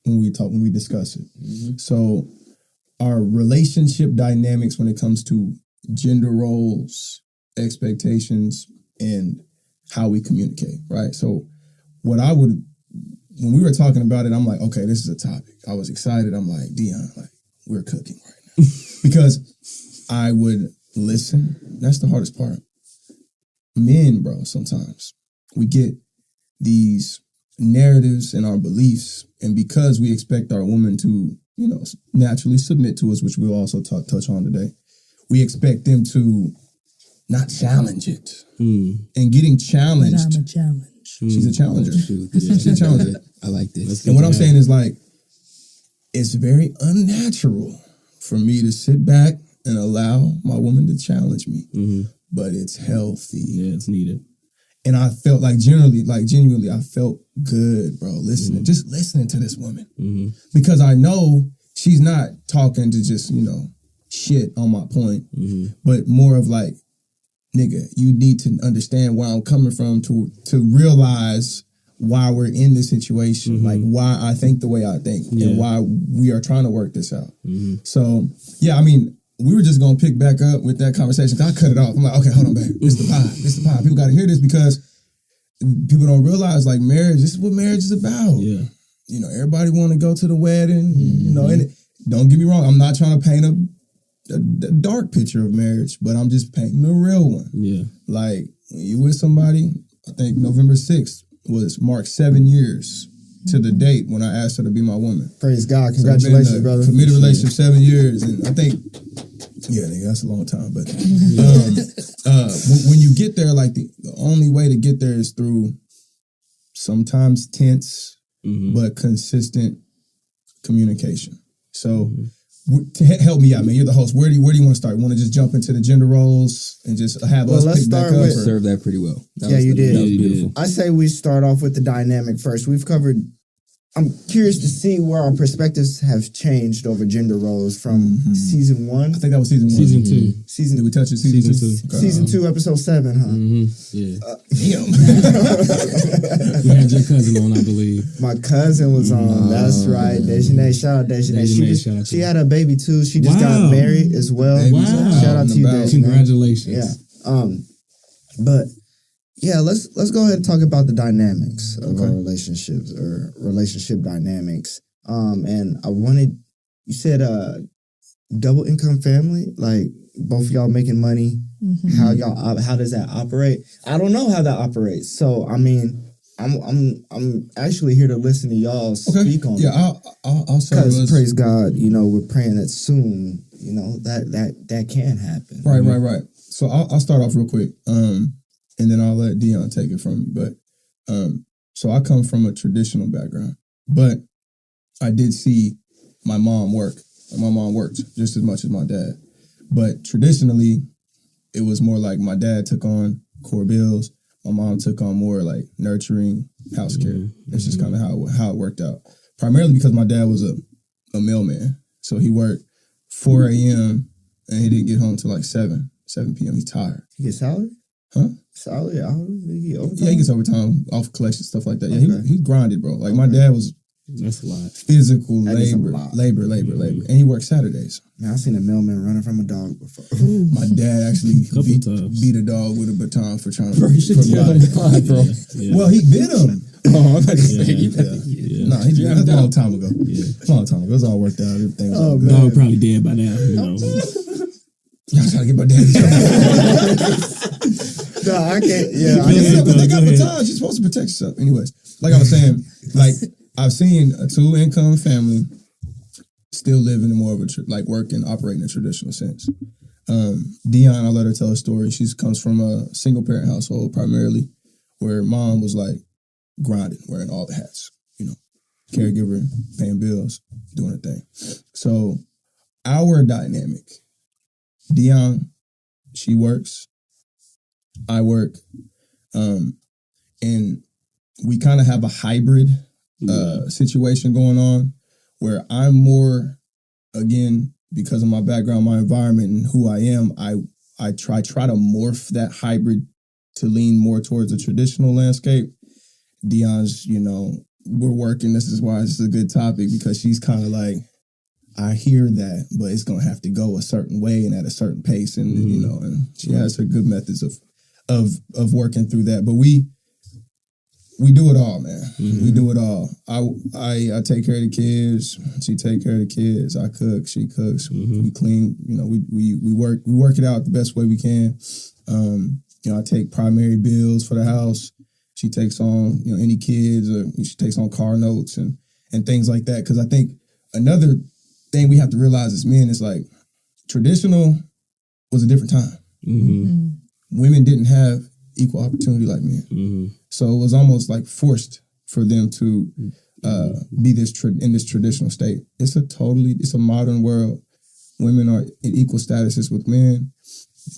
when we discuss it. Mm-hmm. So, our relationship dynamics when it comes to gender roles, expectations, and how we communicate, right? So when we were talking about it, I'm like, okay, this is a topic. I was excited. I'm like, Dionne, like, we're cooking right now. Because I would listen. That's the hardest part. Men, bro, sometimes we get these narratives and our beliefs, and because we expect our woman to naturally submit to us, which we'll also touch on today. We expect them to not challenge it. And getting challenged. I'm a challenge. She's a challenger. She's a challenger. I like this. And what I'm saying is like, it's very unnatural for me to sit back and allow my woman to challenge me. Mm-hmm. But it's healthy. Yeah, it's needed. And I felt genuinely, I felt good, bro, just listening to this woman. Mm-hmm. Because I know she's not talking to just, shit on my point, but more of like, nigga, you need to understand where I'm coming from to realize why we're in this situation, like why I think the way I think and why we are trying to work this out. Mm-hmm. So, yeah, I mean, we were just going to pick back up with that conversation. I cut it off. I'm like, okay, hold on, babe. It's the pie. People got to hear this because people don't realize, like, marriage, this is what marriage is about. Yeah. Everybody want to go to the wedding, and don't get me wrong. I'm not trying to paint a dark picture of marriage, but I'm just painting a real one. Yeah. Like, when you with somebody, I think November 6th marked 7 years to the date when I asked her to be my woman. Praise God. Congratulations, brother. Committed relationship 7 years. And I think, that's a long time. But when you get there, like the only way to get there is through sometimes tense, but consistent communication. So help me out, man. You're the host. Where do you want to start? Want to just jump into the gender roles and just have us pick back up? Serve that pretty well. You did. That was beautiful. I say we start off with the dynamic first. We've covered. I'm curious to see where our perspectives have changed over gender roles from season 1. I think that was season 1. Season 2. Did we touch it? Season 2. Okay. Season 2, episode 7, huh? Yeah. Damn. We had your cousin on, I believe. My cousin was on. That's right. Dejanae. Shout out Dejanae. She had a baby too. She just got married as well. Wow. Shout out to you, Dejanae. Congratulations. Yeah. But yeah, let's go ahead and talk about the dynamics of our relationships or relationship dynamics. And I wanted, you said double income family, like both of y'all making money. How does that operate? I don't know how that operates. So I mean, I'm actually here to listen to y'all speak on it. Yeah, I'll start. Because praise God, we're praying that soon, that can happen. Right. So I'll start off real quick. And then I'll let Dionne take it from me. But so I come from a traditional background, but I did see my mom work. My mom worked just as much as my dad. But traditionally, it was more like my dad took on core bills. My mom took on more like nurturing, house care. That's just kind of how it worked out. Primarily because my dad was a mailman. So he worked 4 a.m. and he didn't get home till like 7 p.m. He's tired. He gets salary? Huh? Salary, hourly? Yeah, he gets overtime, off collection, stuff like that. Yeah, he grinded, bro. Like my dad was That's a lot. Physical labor. And he works Saturdays. Man, I seen a mailman running from a dog before. My dad actually beat a dog with a baton for trying to provide. Bro. Yeah. Well, he bit him. Oh, I'm about to say. No, he did. That's a long time ago. Yeah. A long time ago. It was all worked out. Everything was all good. Dog probably dead by now. Y'all trying to get my dad in trouble. No, I can't. Yeah, but they got batons. You're supposed to protect yourself. Anyways, like I was saying, like I've seen a 2-income family still live in more of a work and operate in a traditional sense. Dionne, I let her tell a story. She comes from a single parent household primarily, where mom was like grinding, wearing all the hats, caregiver, paying bills, doing her thing. So our dynamic, Dionne, she works, I work, and we kind of have a hybrid situation going on where I'm more, again, because of my background, my environment, and who I am, I try to morph that hybrid to lean more towards a traditional landscape. Dionne's, we're working. This is why it's a good topic, because she's kind of like, I hear that, but it's gonna have to go a certain way and at a certain pace, and and she has her good methods of working through that. But we do it all, man. Mm-hmm. We do it all. I take care of the kids. She take care of the kids. I cook. She cooks. Mm-hmm. We clean. We work it out the best way we can. I take primary bills for the house. She takes on any kids, or she takes on car notes and things like that. Because I think another thing we have to realize as men is like traditional was a different time. Mm-hmm. Women didn't have equal opportunity like men. Mm-hmm. So it was almost like forced for them to be in this traditional state. It's a modern world. Women are in equal statuses with men.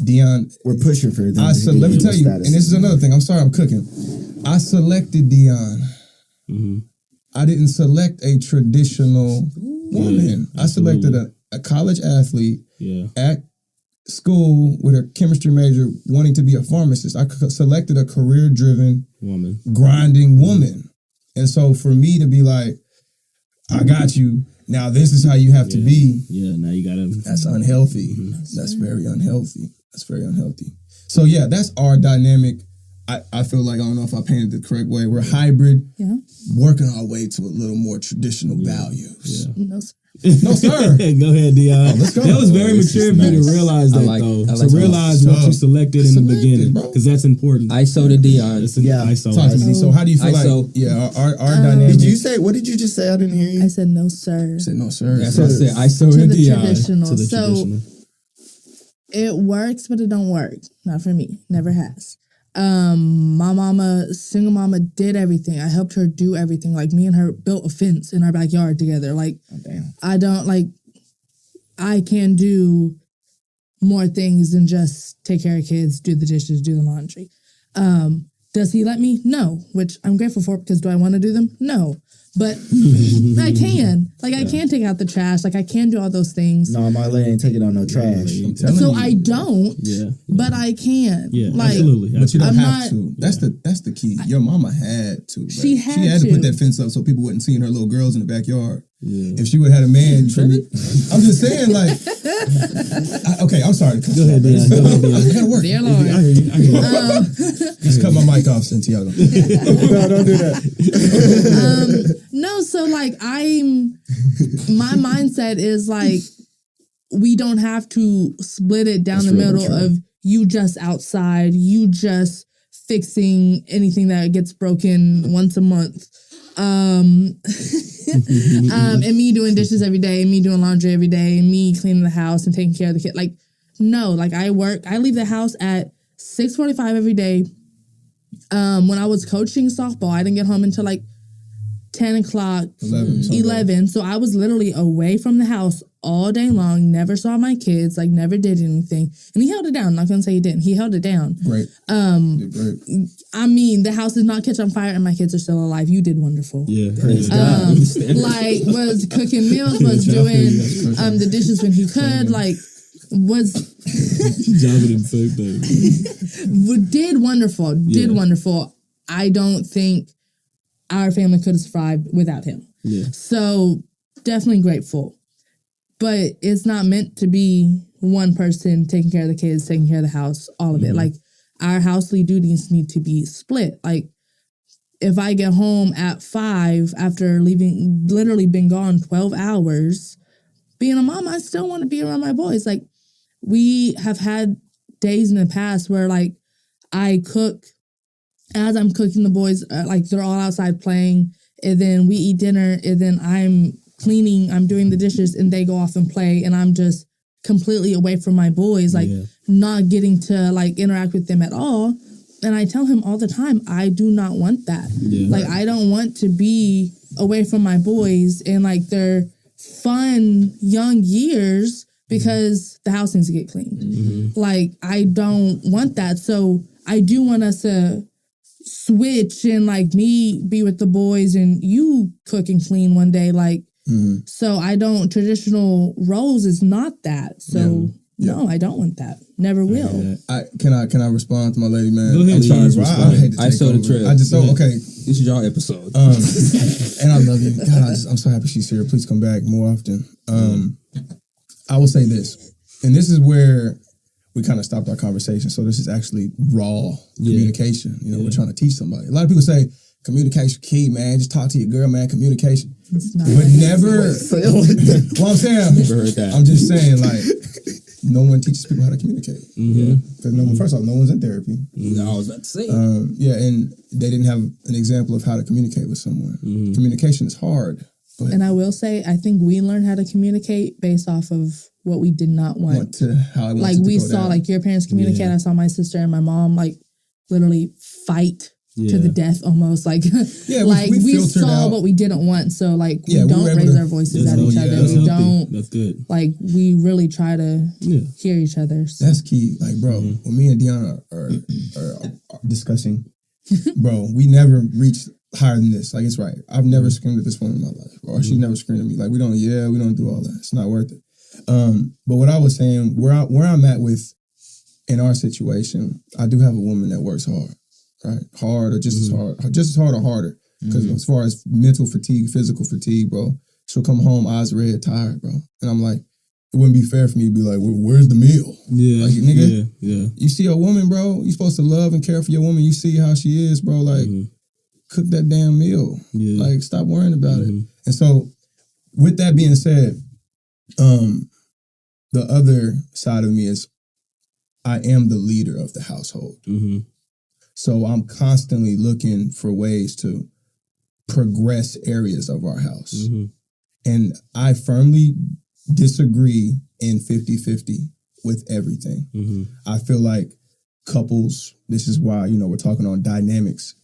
Dionne, we're pushing for them. Let me tell you, and this is another thing. I'm sorry, I'm cooking. I selected Dionne. Mm-hmm. I didn't select a traditional woman. I selected a college athlete at school with a chemistry major wanting to be a pharmacist. I selected a career-driven, grinding woman. And so for me to be like, I got you, now this is how you have to be. Yeah, now you gotta. That's unhealthy. Mm-hmm. That's very unhealthy. So yeah, that's our dynamic. I feel like, I don't know if I painted the correct way. We're hybrid, working our way to a little more traditional values. Yeah. No, sir. Go ahead, Dionne. Let's go. That was very mature of you to realize that, to realize what you selected in the beginning, because that's important. ISO to Dionne. Talk to me. So how do you feel our dynamic? What did you just say? I didn't hear you. I said no, sir. You said no, sir. That's what I said. ISO to to the Dionne. Traditional. To the traditional. It works, but it don't work. Not for me. Never has. My mama, single mama, did everything. I helped her do everything. Like, me and her built a fence in our backyard together. Like, I can do more things than just take care of kids, do the dishes, do the laundry. Does he let me? No, which I'm grateful for, because do I want to do them? No. But I can. Like, I can take out the trash. Like, I can do all those things. No, Marley ain't taking out no trash. So I don't. But I can. Yeah, like, absolutely. But you don't have to. That's the key. Your mama had to. Like, she had to put that fence up so people wouldn't see her little girls in the backyard. Yeah. If she would have had a man, I'm just saying, like, okay, I'm sorry. Go ahead, Dan. I gotta work. Dear Lord. I hear you. Just cut my mic off, Santiago. No, don't do that. No, so like my mindset is like, we don't have to split it down the middle of you just outside, you just fixing anything that gets broken once a month. And me doing dishes every day, and me doing laundry every day, and me cleaning the house and taking care of the kid. Like, no, like I leave the house at 6:45 every day. When I was coaching softball, I didn't get home until like 10 o'clock, 11. So I was literally away from the house all day long, never saw my kids, like never did anything. And he held it down. I'm not going to say he didn't. He held it down. Great. Great. I mean, the house did not catch on fire and my kids are still alive. You did wonderful. Yeah. Praise God. Like, was cooking meals, was doing the dishes when he could, like, was did wonderful. Did wonderful. I don't think our family could have survived without him. Yeah. So definitely grateful. But it's not meant to be one person taking care of the kids, taking care of the house, all of it. Like, our housely duties need to be split. Like, if I get home at 5 after leaving, literally been gone 12 hours, being a mom, I still want to be around my boys. Like, we have had days in the past where, like, I cook, as I'm cooking, the boys, like, they're all outside playing, and then we eat dinner, and then I'm cleaning, I'm doing the dishes, and they go off and play, and I'm just completely away from my boys, like not getting to like interact with them at all. And I tell him all the time, I do not want that. Yeah. Like, I don't want to be away from my boys and like their fun young years because the house needs to get cleaned. Mm-hmm. Like, I don't want that. So I do want us to switch and like me be with the boys and you cook and clean one day. Like, so I don't, traditional roles is not that. So no, I don't want that. Never will. Can I respond to my lady, man? Go ahead. I'm sorry, bro. I hate to take saw the trail. I just saw, okay. This is y'all episode. And I love you. God, I'm so happy she's here. Please come back more often. I will say this, and this is where we kind of stopped our conversation. So this is actually raw communication. You know, we're trying to teach somebody. A lot of people say, communication key, man. Just talk to your girl, man. Communication. But never, well, I'm saying, never heard that. I'm just saying, like, no one teaches people how to communicate. Because first off, no one's in therapy. I was about to say. And they didn't have an example of how to communicate with someone. Communication is hard. But and I will say, I think we learned how to communicate based off of what we did not want. Like, we saw, like, your parents communicate. I saw my sister and my mom, like, literally fight to the death almost. Like, like we saw what we didn't want. So, like, we don't raise our voices at each other. We don't. That's good. Like, we really try to hear each other. So. That's key. Like, bro, when me and Dionne are discussing, bro, we never reached higher than this. Like, it's right. I've never screamed at this woman in my life. Or she's never screamed at me. Like, we don't do all that. It's not worth it. But what I was saying, where I'm at with, in our situation, I do have a woman that works hard. Right, hard or just as hard or harder. Because as far as mental fatigue, physical fatigue, bro, she'll come home eyes red, tired, bro. And I'm like, it wouldn't be fair for me to be like, where's the meal? Yeah, like, nigga, you see a woman, bro. You're supposed to love and care for your woman. You see how she is, bro. Like, cook that damn meal. Yeah. Like, stop worrying about it. And so, with that being said, the other side of me is, I am the leader of the household. So I'm constantly looking for ways to progress areas of our house. And I firmly disagree in 50-50 with everything. I feel like couples, this is why, we're talking on dynamics.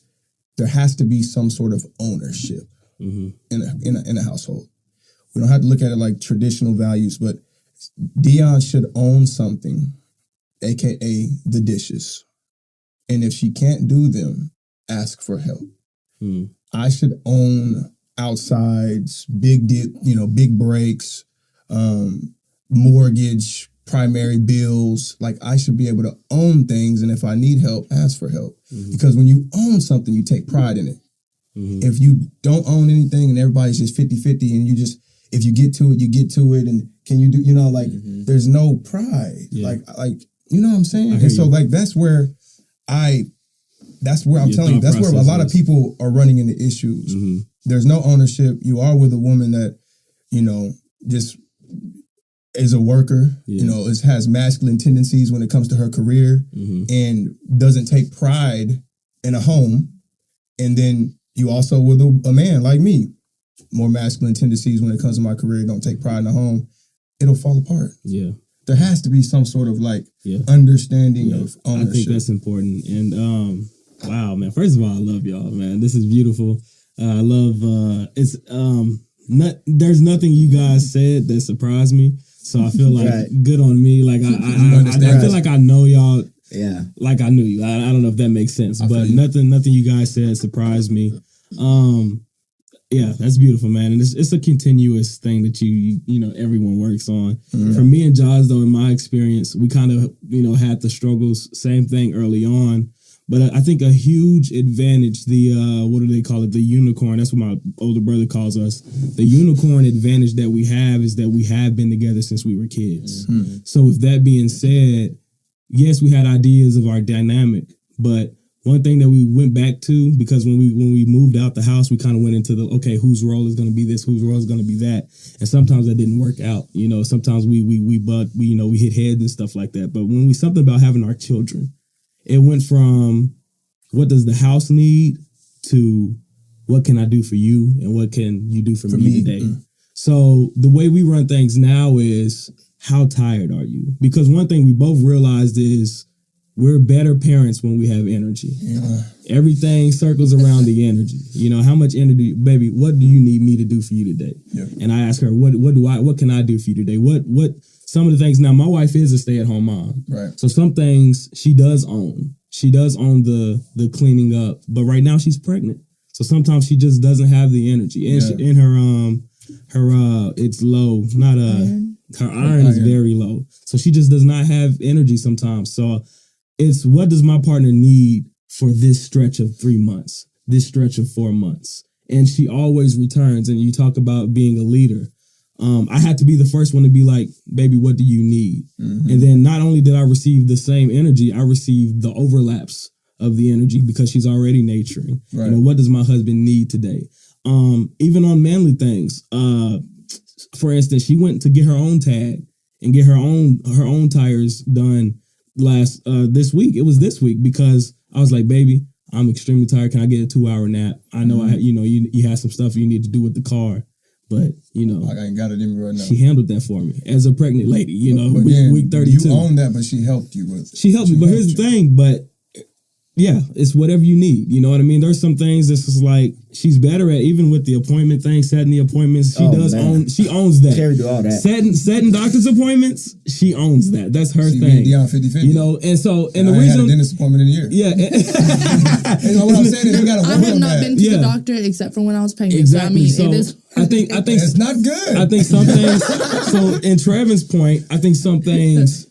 There has to be some sort of ownership in a household. We don't have to look at it like traditional values, but Dionne should own something, AKA the dishes. And if she can't do them, ask for help. I should own outsides, big breaks, mortgage, primary bills. Like, I should be able to own things. And if I need help, ask for help. Because when you own something, you take pride in it. If you don't own anything and everybody's just 50-50 and you just, if you get to it, you get to it. And can you do, there's no pride. Like, you know what I'm saying? And so, like, that's where I'm telling you, that's where a lot of people are running into issues. There's no ownership. You are with a woman that, just is a worker, has masculine tendencies when it comes to her career and doesn't take pride in a home. And then you also with a man like me, more masculine tendencies when it comes to my career, don't take pride in a home. It'll fall apart. Yeah. There has to be some sort of understanding of ownership. I think that's important. And wow, man. First of all, I love y'all, man. This is beautiful. I love there's nothing you guys said that surprised me. So I feel like good on me. Like I feel like I know y'all. Yeah. Like I knew you. I don't know if that makes sense, but nothing you guys said surprised me. Yeah, that's beautiful, man. And it's a continuous thing that everyone works on. For me and Jaws, though, in my experience, we kind of, had the struggles, same thing early on. But I think a huge advantage, what do they call it? The unicorn. That's what my older brother calls us. The unicorn advantage that we have is that we have been together since we were kids. So with that being said, yes, we had ideas of our dynamic, but one thing that we went back to, because when we moved out the house, we kind of went into whose role is going to be this, whose role is going to be that, and sometimes that didn't work out. Sometimes we hit heads and stuff like that. But when something about having our children, it went from what does the house need to what can I do for you and what can you do for me today. So the way we run things now is how tired are you? Because one thing we both realized is we're better parents when we have energy. Yeah. Everything circles around the energy. You know, how much energy, baby, what do you need me to do for you today? Yeah. And I ask her, what can I do for you today? What some of the things, now my wife is a stay-at-home mom. Right. So some things she does own. She does own the cleaning up, but right now she's pregnant. So sometimes she just doesn't have the energy. And she, in her it's low, not her iron is very low. So she just does not have energy sometimes. So it's, what does my partner need for this stretch of 3 months, this stretch of 4 months? And she always returns. And you talk about being a leader. I had to be the first one to be like, baby, what do you need? Mm-hmm. And then not only did I receive the same energy, I received the overlaps of the energy because she's already nurturing. Right. You know, what does my husband need today? Even on manly things. For instance, she went to get her own tag and get her own tires done this week. It was this week because I was like, baby, I'm extremely tired. Can I get a 2-hour nap? I know you have some stuff you need to do with the car. But, you know, I ain't got it in me right now. She handled that for me as a pregnant lady, but week 32. You own that, but she helped you with it. She helped me, but here's the thing, yeah, it's whatever you need. You know what I mean? There's some things that's just like, she's better at, even with the appointment thing, setting the appointments. She she owns that. Carrie do all that. Setting doctor's appointments, she owns that. That's her thing. Dionne 50-50. You know, and so, and the reason. I had a dentist appointment in a year. Yeah. You know what I'm saying? You gotta I have not been to the doctor except for when I was pregnant. Exactly. So, I mean, I think it's not good. I think some things, so in Trevor's point, I think some things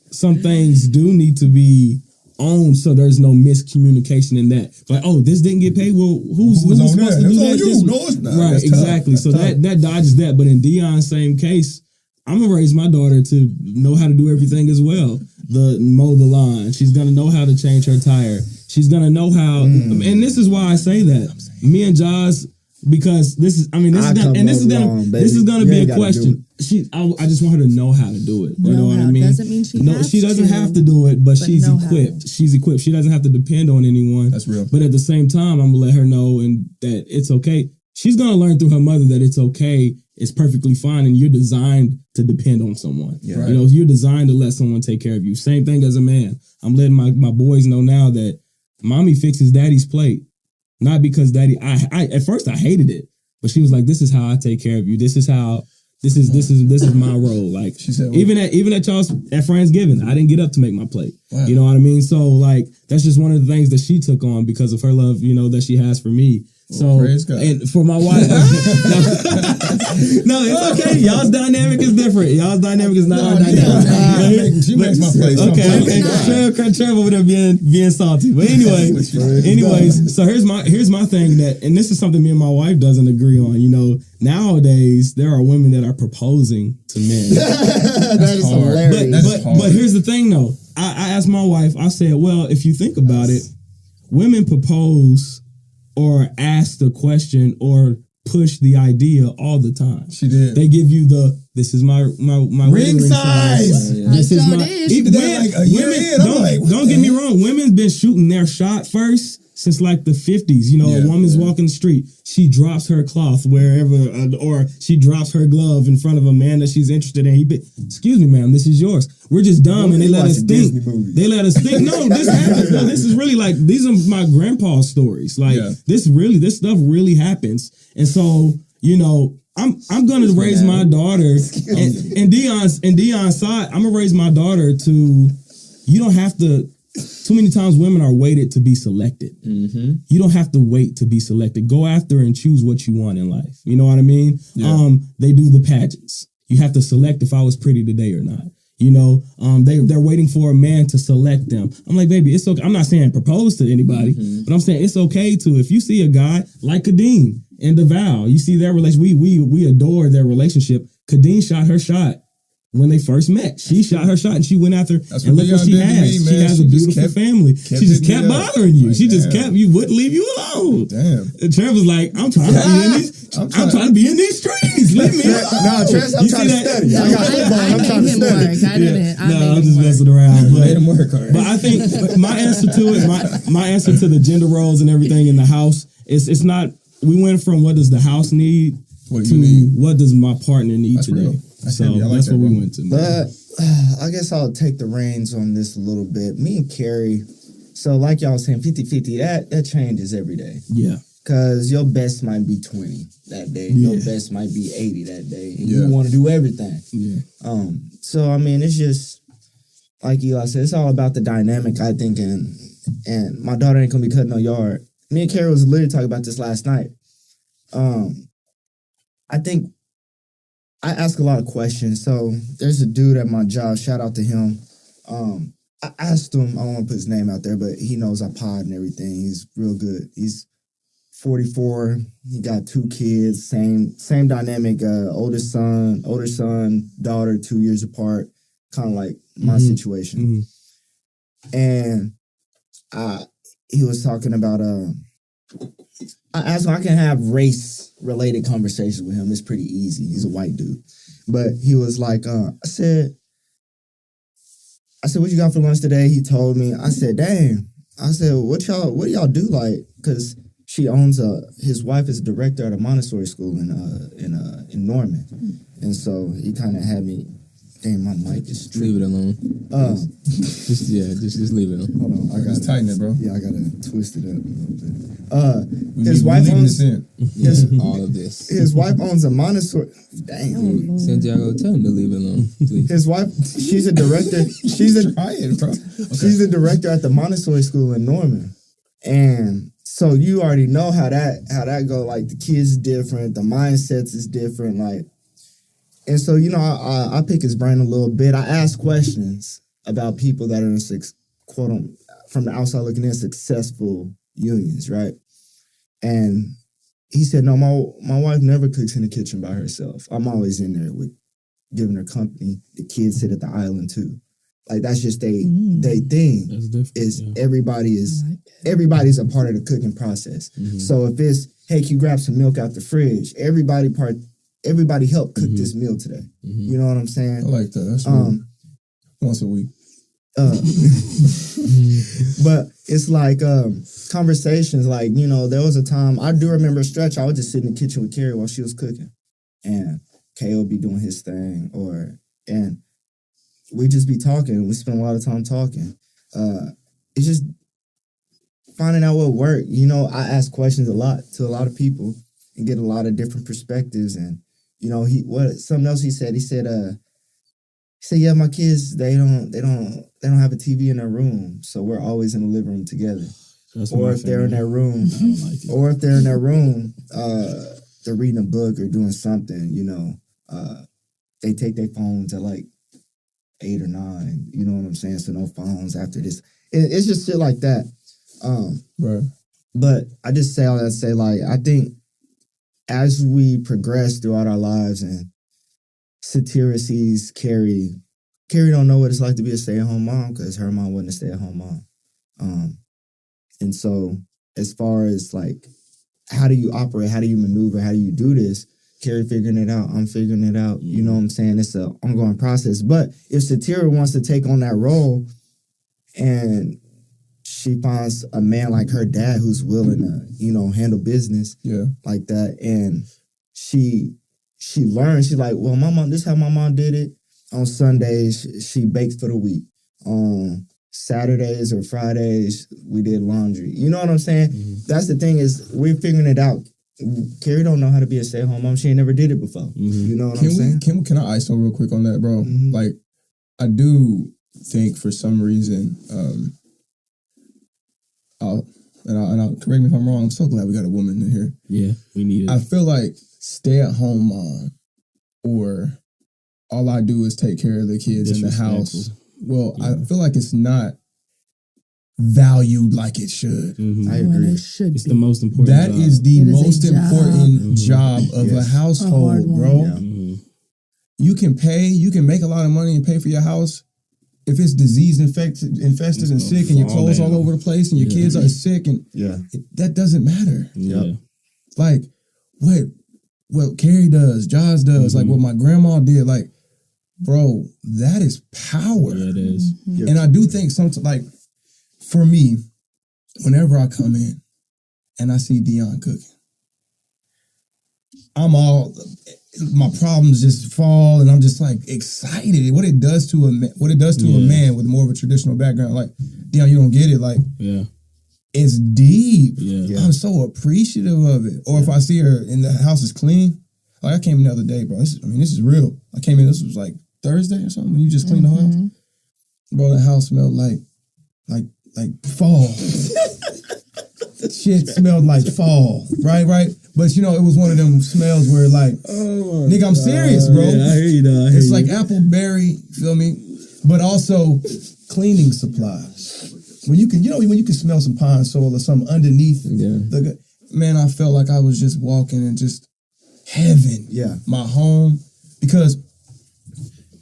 do need to be owned, so there's no miscommunication in that. Like, oh, this didn't get paid. Well, who's supposed to do that? No, it's not. Right, exactly. So that dodges that. But in Dion's same case, I'm gonna raise my daughter to know how to do everything as well. Mow the lawn. She's gonna know how to change her tire. She's gonna know how. And this is why I say that. Me and Josh. Because this is gonna be a question. I just want her to know how to do it. You know what I mean? Doesn't mean she doesn't have to do it, but she's equipped. She's equipped. She doesn't have to depend on anyone. That's real. But at the same time, I'm gonna let her know that it's okay. She's gonna learn through her mother that it's okay. It's perfectly fine, and you're designed to depend on someone. Yeah, right. You know, you're designed to let someone take care of you. Same thing as a man. I'm letting my boys know now that mommy fixes daddy's plate. Not because daddy, I at first I hated it, but she was like, "This is how I take care of you. This is my role." Like, she said, even at y'all's at Friendsgiving, I didn't get up to make my plate. Wow. You know what I mean? So like, that's just one of the things that she took on because of her love, that she has for me. So, and for my wife, no, it's okay. Y'all's dynamic is different. Y'all's dynamic is not our dynamic. She makes my place. Okay. Trevor over there being salty. But anyways, so here's my thing and this is something me and my wife doesn't agree on. Nowadays there are women that are proposing to men. That is hilarious. But here's the thing though. I asked my wife. I said, well, if you think about it, women propose or ask the question or push the idea all the time. She did. They give you this is my ring size. This is my don't get me wrong. Women's been shooting their shot first since like the 50s. A woman's walking the street, she drops her cloth wherever, or she drops her glove in front of a man that she's interested in. Excuse me, ma'am, this is yours. We're just dumb, and they let us think. They let us think. No, this happens. No, this is really like, these are my grandpa's stories. Like this stuff really happens, and so I'm gonna raise my daughter, and Dion's side, I'm gonna raise my daughter to. You don't have to. Too many times women are waited to be selected. Mm-hmm. You don't have to wait to be selected. Go after and choose what you want in life. You know what I mean? Yeah. They do the pageants. You have to select if I was pretty today or not. They're waiting for a man to select them. I'm like, baby, it's okay. I'm not saying propose to anybody, but I'm saying it's okay to, if you see a guy like Kadeen and DeVal, you see their relation. We adore their relationship. Kadeen shot her shot. When they first met, she shot her shot and she went after, and look what she has. She has a beautiful family. She just kept bothering you. She just kept, you wouldn't leave you alone. Damn. And Trev was like, I'm trying to be in these streets. Leave me alone. No, Trev, I'm trying to study. I got football. I'm trying to study. I'm just messing around. But I think my answer to the gender roles and everything in the house it's not. We went from what does the house need to what does my partner need today. So I like that's that, what we bro. went to. Man. But I guess I'll take the reins on this a little bit. Me and Carrie, so like y'all was saying, 50-50, that changes every day. Yeah. Because your best might be 20 that day. Yeah. Your best might be 80 that day. And Yeah. you want to do everything. Yeah. So, I mean, it's just, like Eli said, it's all about the dynamic, I think, and my daughter ain't going to be cutting no yard. Me and Carrie was literally talking about this last night. I think I ask a lot of questions. So there's a dude at my job, shout out to him. I asked him, I don't want to put his name out there, but he knows I pod and everything. He's real good. He's 44. He got 2 kids, same dynamic. Older son, daughter, 2 years apart. Kind of like my situation. And he was talking about I asked him, I can have race-related conversations with him. It's pretty easy. He's a white dude. But he was like, I said, what you got for lunch today? He told me. I said, dang. I said, what do y'all do? Like, because she owns his wife is a director at a Montessori school in Norman. And so he kind of had me, damn, my mic is tripping. Leave it alone. Just leave it alone. Hold on, I got Just tighten it, bro. Yeah, I gotta twist it up a little bit. All of this. His wife owns a Montessori. Damn. Santiago, tell him to leave it alone, please. His wife, she's a director. Try it, bro. She's a director at the Montessori school in Norman, and so you already know how that go. Like the kids different, the mindsets is different. Like, and so I pick his brain a little bit. I ask questions about people that are in from the outside looking in successful unions, right? And he said, no, my wife never cooks in the kitchen by herself. I'm always in there with giving her company. The kids sit at the island too. Like that's just they thing. That's different. Is everybody's a part of the cooking process. Mm-hmm. So if it's, hey, can you grab some milk out the fridge? Everybody helped cook this meal today. Mm-hmm. You know what I'm saying? I like that. That's really, once a week. But it's like conversations. Like there was a time I do remember a stretch. I would just sit in the kitchen with Carrie while she was cooking, and Kay would be doing his thing, and we just be talking. We spend a lot of time talking. It's just finding out what worked. I ask questions a lot to a lot of people and get a lot of different perspectives. And something else he said. He said, yeah, my kids they don't have a TV in their room, so we're always in the living room together. Or if they're in their room, they're reading a book or doing something. They take their phones at like 8 or 9. You know what I'm saying? So no phones after this. It's just shit like that. Right. But I just say all that to say, like, I think as we progress throughout our lives and Satira sees Carrie don't know what it's like to be a stay-at-home mom because her mom wasn't a stay-at-home mom. And so as far as like, how do you operate? How do you maneuver? How do you do this? Carrie figuring it out. I'm figuring it out. You know what I'm saying? It's an ongoing process. But if Satira wants to take on that role and she finds a man like her dad who's willing to, handle business like that, and she learns, she's like, well, my mom, this is how my mom did it. On Sundays, she baked for the week. On Saturdays or Fridays, we did laundry. You know what I'm saying? Mm-hmm. That's the thing is we're figuring it out. Carrie don't know how to be a stay-at-home mom. She ain't never did it before. Mm-hmm. You know what I'm saying? Can I ISO real quick on that, bro? Mm-hmm. Like, I do think for some reason, I'll correct me if I'm wrong. I'm so glad we got a woman in here. Yeah, we need it. I feel like stay-at-home mom or all I do is take care of the kids in the house. Well, I feel like it's not valued like it should. Mm-hmm. I agree. It's the most important That job. is the most important job of a household, bro. Yeah. Mm-hmm. You can make a lot of money and pay for your house. If it's disease infested and sick and your clothes all over the place and your kids are sick and that doesn't matter. Yeah. Like what Carrie does, Josh does, like what my grandma did, like, bro, that is power. Yeah, it is. Mm-hmm. And I do think sometimes, like, for me, whenever I come in and I see Dionne cooking, my problems just fall, and I'm just like excited. What it does to a man with more of a traditional background, like Dionne, you don't get it, like it's deep. I'm so appreciative of it. Or if I see her and the house is clean, like I came in the other day, bro. This is real. I came in. This was like Thursday or something. When you just cleaned the whole house, bro. The house smelled like fall. Shit smelled like fall, right? But it was one of them smells where like, nigga, I'm serious, bro. Yeah, I hear you though. It's like appleberry, feel me? But also cleaning supplies. When you can smell some pine sol or something underneath man, I felt like I was just walking in just heaven. Yeah. My home. Because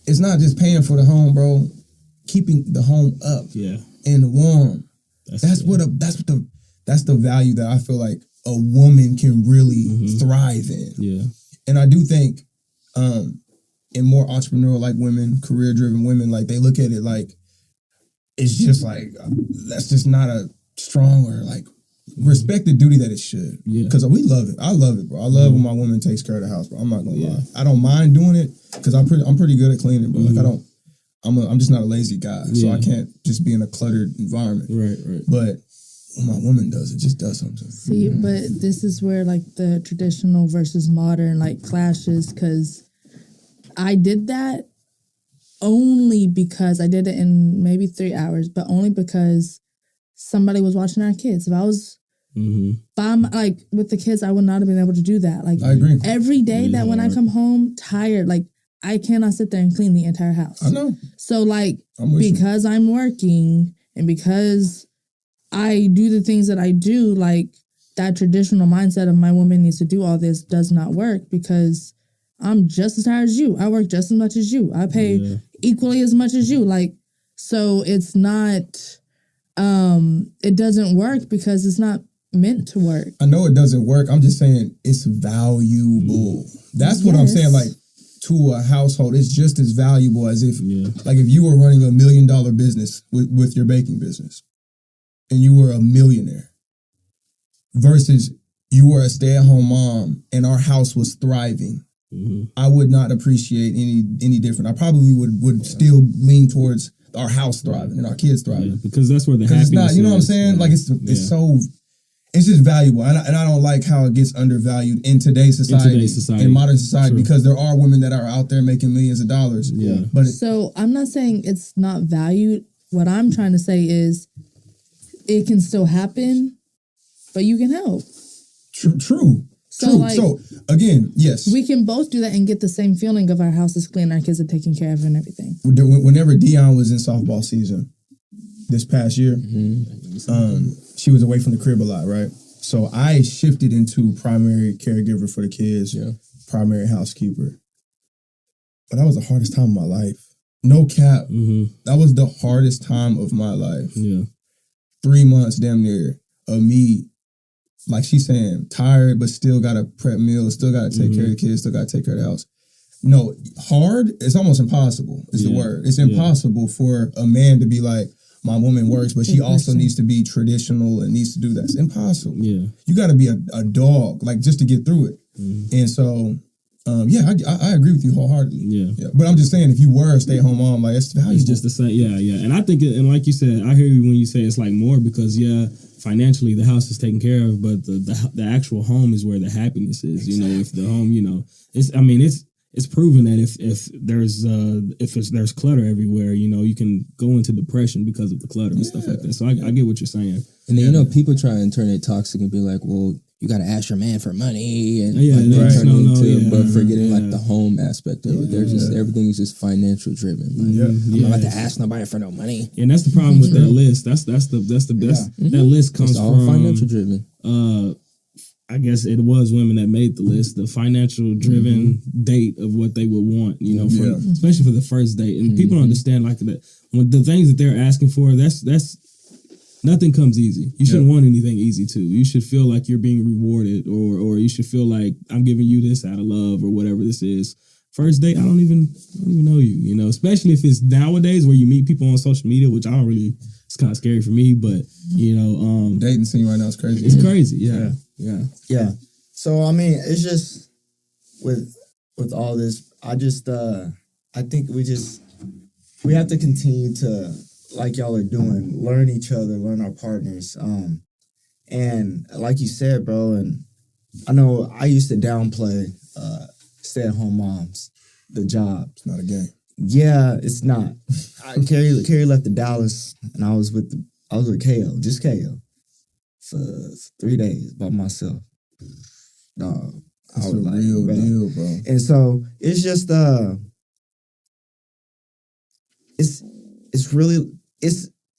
it's not just paying for the home, bro. Keeping the home up and warm. That's the value that I feel like a woman can really thrive in. Yeah. And I do think in more entrepreneurial like women, career driven women, like they look at it like it's just like that's just not a strong or like respect the duty that it should. Yeah. Because we love it. I love it, bro. I love when my woman takes care of the house, bro. I'm not gonna lie. I don't mind doing it because I'm pretty good at cleaning, bro. Like I'm just not a lazy guy. So I can't just be in a cluttered environment. Right. But when my woman does, it just does something. See, but this is where like the traditional versus modern like clashes, because I did that only because I did it in maybe 3 hours, but only because somebody was watching our kids. If I was with the kids, I would not have been able to do that. Like I agree. Every day that when I come home tired, like I cannot sit there and clean the entire house. I know. So like because I'm working and because I do the things that I do, like that traditional mindset of my woman needs to do all this does not work because I'm just as tired as you. I work just as much as you. I pay equally as much as you. Like, so it's not, it doesn't work because it's not meant to work. I know it doesn't work. I'm just saying it's valuable. That's what I'm saying. Like to a household, it's just as valuable as if, like if you were running $1 million business with your baking business. And you were a millionaire versus you were a stay-at-home mom and our house was thriving. I would not appreciate any different. I probably would still lean towards our house thriving and our kids thriving. Because that's where the happiness it's not, you know what I'm saying? Like it's just valuable. And I don't like how it gets undervalued in today's society, in modern society, because there are women that are out there making millions of dollars. Yeah. But so I'm not saying it's not valued. What I'm trying to say is it can still happen, but you can help. True. Like, so again, yes, we can both do that and get the same feeling of our house is clean, our kids are taken care of, and everything. Whenever Dionne was in softball season this past year, she was away from the crib a lot, right? So I shifted into primary caregiver for the kids, primary housekeeper. But that was the hardest time of my life. No cap. That was the hardest time of my life. Yeah. 3 months damn near of me, like she's saying, tired, but still got to prep meals, still got to take care of the kids, still got to take care of the house. No, hard, it's almost impossible is the word. It's impossible for a man to be like, my woman works, but she also needs to be traditional and needs to do that. It's impossible. Yeah. You got to be a dog, like just to get through it. And so, I agree with you wholeheartedly. Yeah. But I'm just saying, if you were a stay-at-home mom, like it's valuable. It's just the same. Yeah. And I think, and like you said, I hear you when you say it's like more because financially the house is taken care of, but the actual home is where the happiness is. Exactly. You know, if the home, it's proven that if there's clutter everywhere, you can go into depression because of the clutter and stuff like that. So I get what you're saying. And then people try and turn it toxic and be like, well, you got to ask your man for money and but forgetting like the home aspect of it. They're just everything is just financial driven. Like, I'm not about to ask nobody for no money. And that's the problem with that list. That's the best. That list comes from financial driven. I guess it was women that made the list, the financial driven date of what they would want, especially for the first date. And people don't understand like that when the things that they're asking for, that's nothing comes easy. You shouldn't want anything easy too. You should feel like you're being rewarded or you should feel like I'm giving you this out of love or whatever this is. First date, I don't even know you, especially if it's nowadays where you meet people on social media, which it's kind of scary for me, but dating scene right now is crazy. It's crazy. Yeah. So, I mean, it's just with with all this, I think we have to continue to, like y'all are doing, learn each other, learn our partners. And like you said, bro, and I know I used to downplay stay-at-home moms, the job. It's not a game. Yeah, it's not. Carrie left to Dallas, and I was with KO, just KO, for 3 days by myself. No, It's a real deal, bro. And so it's just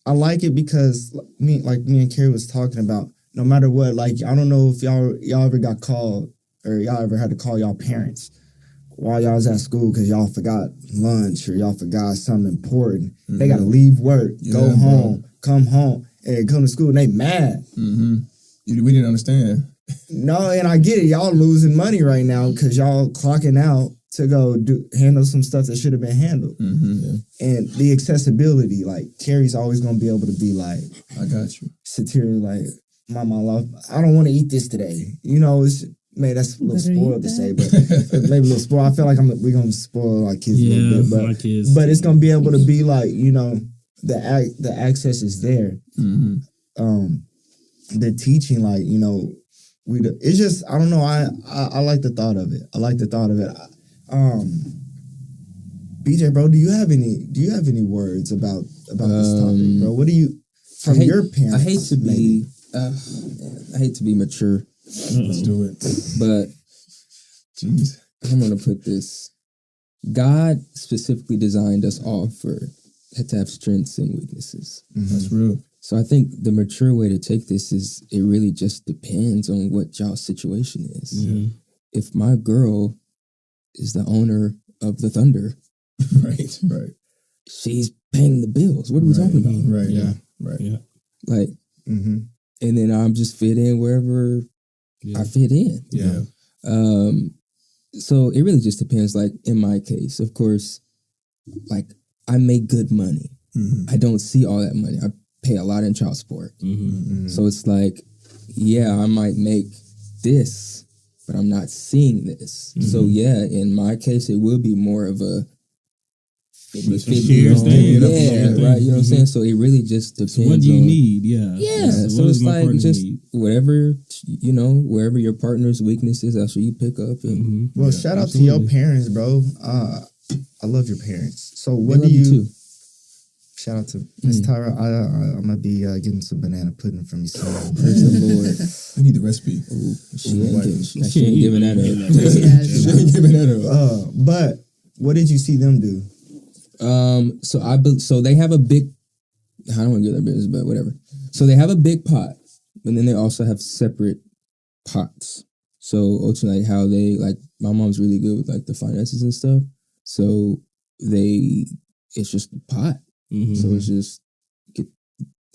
I like it because me and Carrie was talking about, no matter what, like, I don't know if y'all ever got called or y'all ever had to call y'all parents while y'all was at school because y'all forgot lunch or y'all forgot something important. Mm-hmm. They got to leave work, go home, come home, and come to school, and they mad. Mm-hmm. We didn't understand. No, and I get it. Y'all losing money right now because y'all clocking out to go handle some stuff that should have been handled. Mm-hmm, yeah. And the accessibility, like, Carrie's always going to be able to be like, I got you. Sit here like, Mama, I don't want to eat this today. You know, that's a little spoiled to say, but maybe a little spoiled. I feel like we're going to spoil our kids a little bit. My kids. But it's going to be able to be like, you know, the access is there. Mm-hmm. The teaching, like, you know, it's just, I don't know, I like the thought of it. BJ, bro, do you have any words about this topic, bro? What do you, from your parents? I hate to be mature. Let's do it. But jeez, I'm gonna put this. God specifically designed us all to have strengths and weaknesses. Mm-hmm. That's real. So I think the mature way to take this is it really just depends on what y'all's situation is. Mm-hmm. If my girl is the owner of the Thunder, right, she's paying the bills. What are we talking about? Right, yeah, right. Yeah. Like, mm-hmm. And then I'm just fit in wherever I fit in. Yeah. So it really just depends. Like in my case, of course, like I make good money. Mm-hmm. I don't see all that money. I pay a lot in child support. Mm-hmm. Mm-hmm. So it's like, yeah, I might make this, but I'm not seeing this. Mm-hmm. So yeah, in my case, it will be more of a 50-50. Right. You know what I'm saying? So it really just depends. So what do you need? Yeah. Yeah. So it's like just whatever, wherever your partner's weakness is, that's what you pick up. And Well, shout out to your parents, bro. I love your parents. So what do you? Too. Shout out to Miss Tyra. I'm gonna be getting some banana pudding from you soon. Praise the Lord. We need the recipe. She ain't giving that up. She ain't giving that up. But what did you see them do? So they have a big. I don't want to get their business, but whatever. So they have a big pot, and then they also have separate pots. So ultimately, how they like, my mom's really good with like the finances and stuff. So it's just a pot. Mm-hmm. So it's just the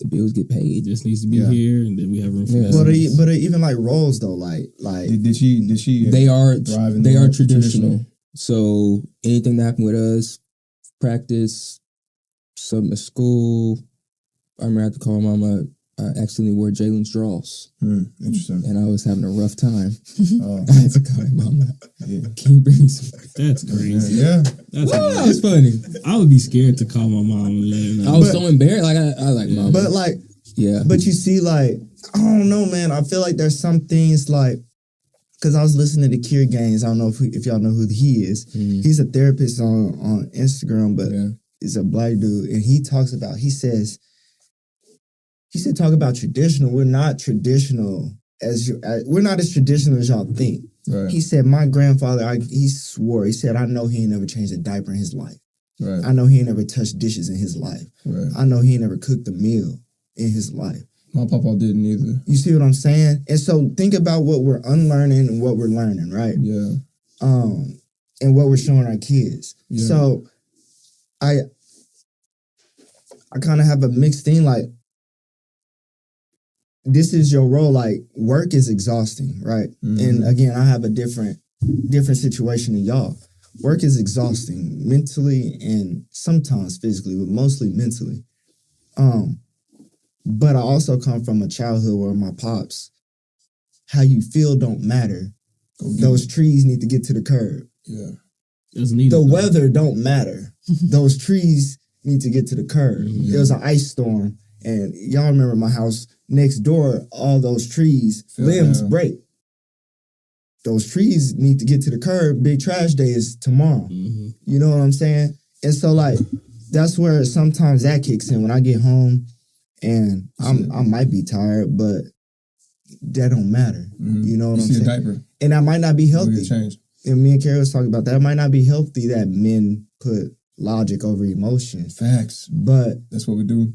bills get paid. It just needs to be here, and then we have room for that. But even like roles though, like did she? They are traditional. traditional. So anything that happened with us, practice, something at school. I remember I had to call Mama. I accidentally wore Jalen's draws. Interesting. And I was having a rough time. Oh. I had to call Mama. Yeah. Can you bring me some? That's crazy. Yeah. That was funny. I would be scared to call my mom and let her know. I was so embarrassed. Like I like Mama. But like, yeah. But you see, like, I don't know, man. I feel like there's some things like, because I was listening to Kier Gaines. I don't know if y'all know who he is. Mm. He's a therapist on Instagram, but he's a black dude, and he talks about. He said, talk about traditional. We're not traditional we're not as traditional as y'all think. Right. He said, my grandfather, he swore. He said, I know he ain't never changed a diaper in his life. Right. I know he ain't never touched dishes in his life. Right. I know he ain't never cooked a meal in his life. My papa didn't either. You see what I'm saying? And so think about what we're unlearning and what we're learning, right? Yeah. And what we're showing our kids. Yeah. So I kind of have a mixed thing, like, this is your role. Like, work is exhausting, right? Mm-hmm. And again, I have a different situation than y'all. Work is exhausting mentally and sometimes physically, but mostly mentally. But I also come from a childhood where my pops, how you feel don't matter. Those trees need to get to the curb. Yeah. It's needed. The though. weather don't matter. Those trees need to get to the curb. Mm-hmm. There was an ice storm, and y'all remember my house next door, all those trees, limbs break. Those trees need to get to the curb. Big trash day is tomorrow. Mm-hmm. You know what I'm saying? And so, like, that's where sometimes that kicks in when I get home, and I might be tired, but that don't matter. Mm-hmm. You know what you I'm see saying? a diaper. And that might not be healthy. Change. And me and Carrie was talking about that. It might not be healthy that men put logic over emotion. Facts. But That's what we do.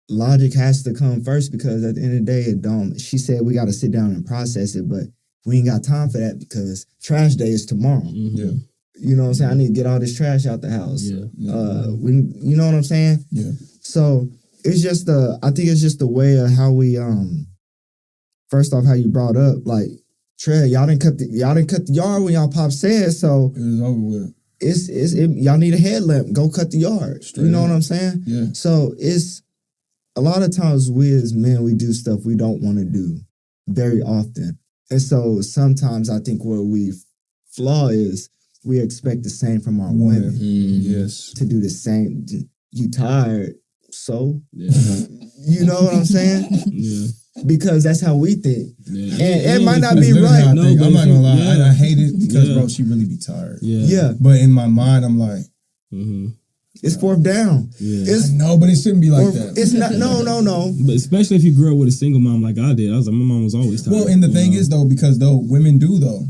logic has to come first, because at the end of the day, it don't. She said we got to sit down and process it, but we ain't got time for that because trash day is tomorrow. Mm-hmm. Yeah. You know what I'm saying? I need to get all this trash out the house. Yeah. You know what I'm saying? Yeah. So it's just I think it's just the way of how we first off, how you brought up, like, Trey, y'all didn't cut the yard when y'all pop said, so It was over with. y'all need a headlamp. Go cut the yard. Straight you know up. what I'm saying? Yeah. So it's a lot of times we as men, we do stuff we don't want to do very often. And so sometimes I think where we flaw is we expect the same from our women Yes. to do the same. You tired, so Yeah. you know what I'm saying? Yeah. Because that's how we think. Yeah. And it might not That's be literally how I right. No, think. but I'm not if you- gonna lie. yeah. I hate it because, Yeah. bro, she really be tired. Yeah. Yeah, But in my mind, I'm like, Mm-hmm. it's fourth down. Yeah. It's no, but it shouldn't be like or, that. it's not. No. But especially if you grew up with a single mom like I did, I was like, my mom was always tired. Well, and the you thing know? is, though, because women do, though,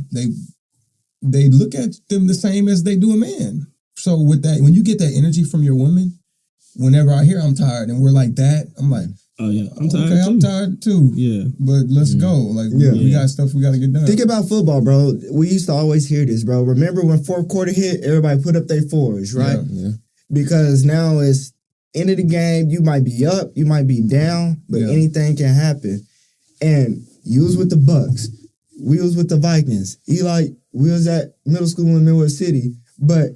they look at them the same as they do a man. So with that, when you get that energy from your woman, whenever I hear I'm tired and we're like that, I'm like, oh yeah, I'm tired. okay, too. I'm tired too. Yeah. But let's go. Like, we got stuff we got to get done. Think about football, bro. We used to always hear this, bro. Remember when fourth quarter hit, everybody put up their fours, right? Yeah. Because now it's end of the game. You might be up, you might be down, but anything can happen. And you was with the Bucks. We was with the Vikings. Eli, we was at middle school in Millwood City, but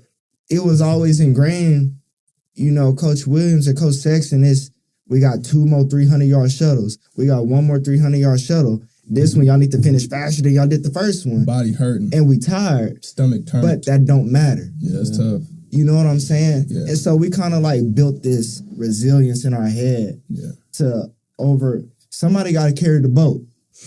it was always ingrained, you know, Coach Williams and Coach Sexton we got 2 more 300-yard shuttles. We got 1 more 300-yard shuttle. This one, y'all need to finish faster than y'all did the first one. Body hurting. And we tired. Stomach turning. But that don't matter. Yeah, that's tough. You know what I'm saying? Yeah. And so we kind of like built this resilience in our head somebody got to carry the boat.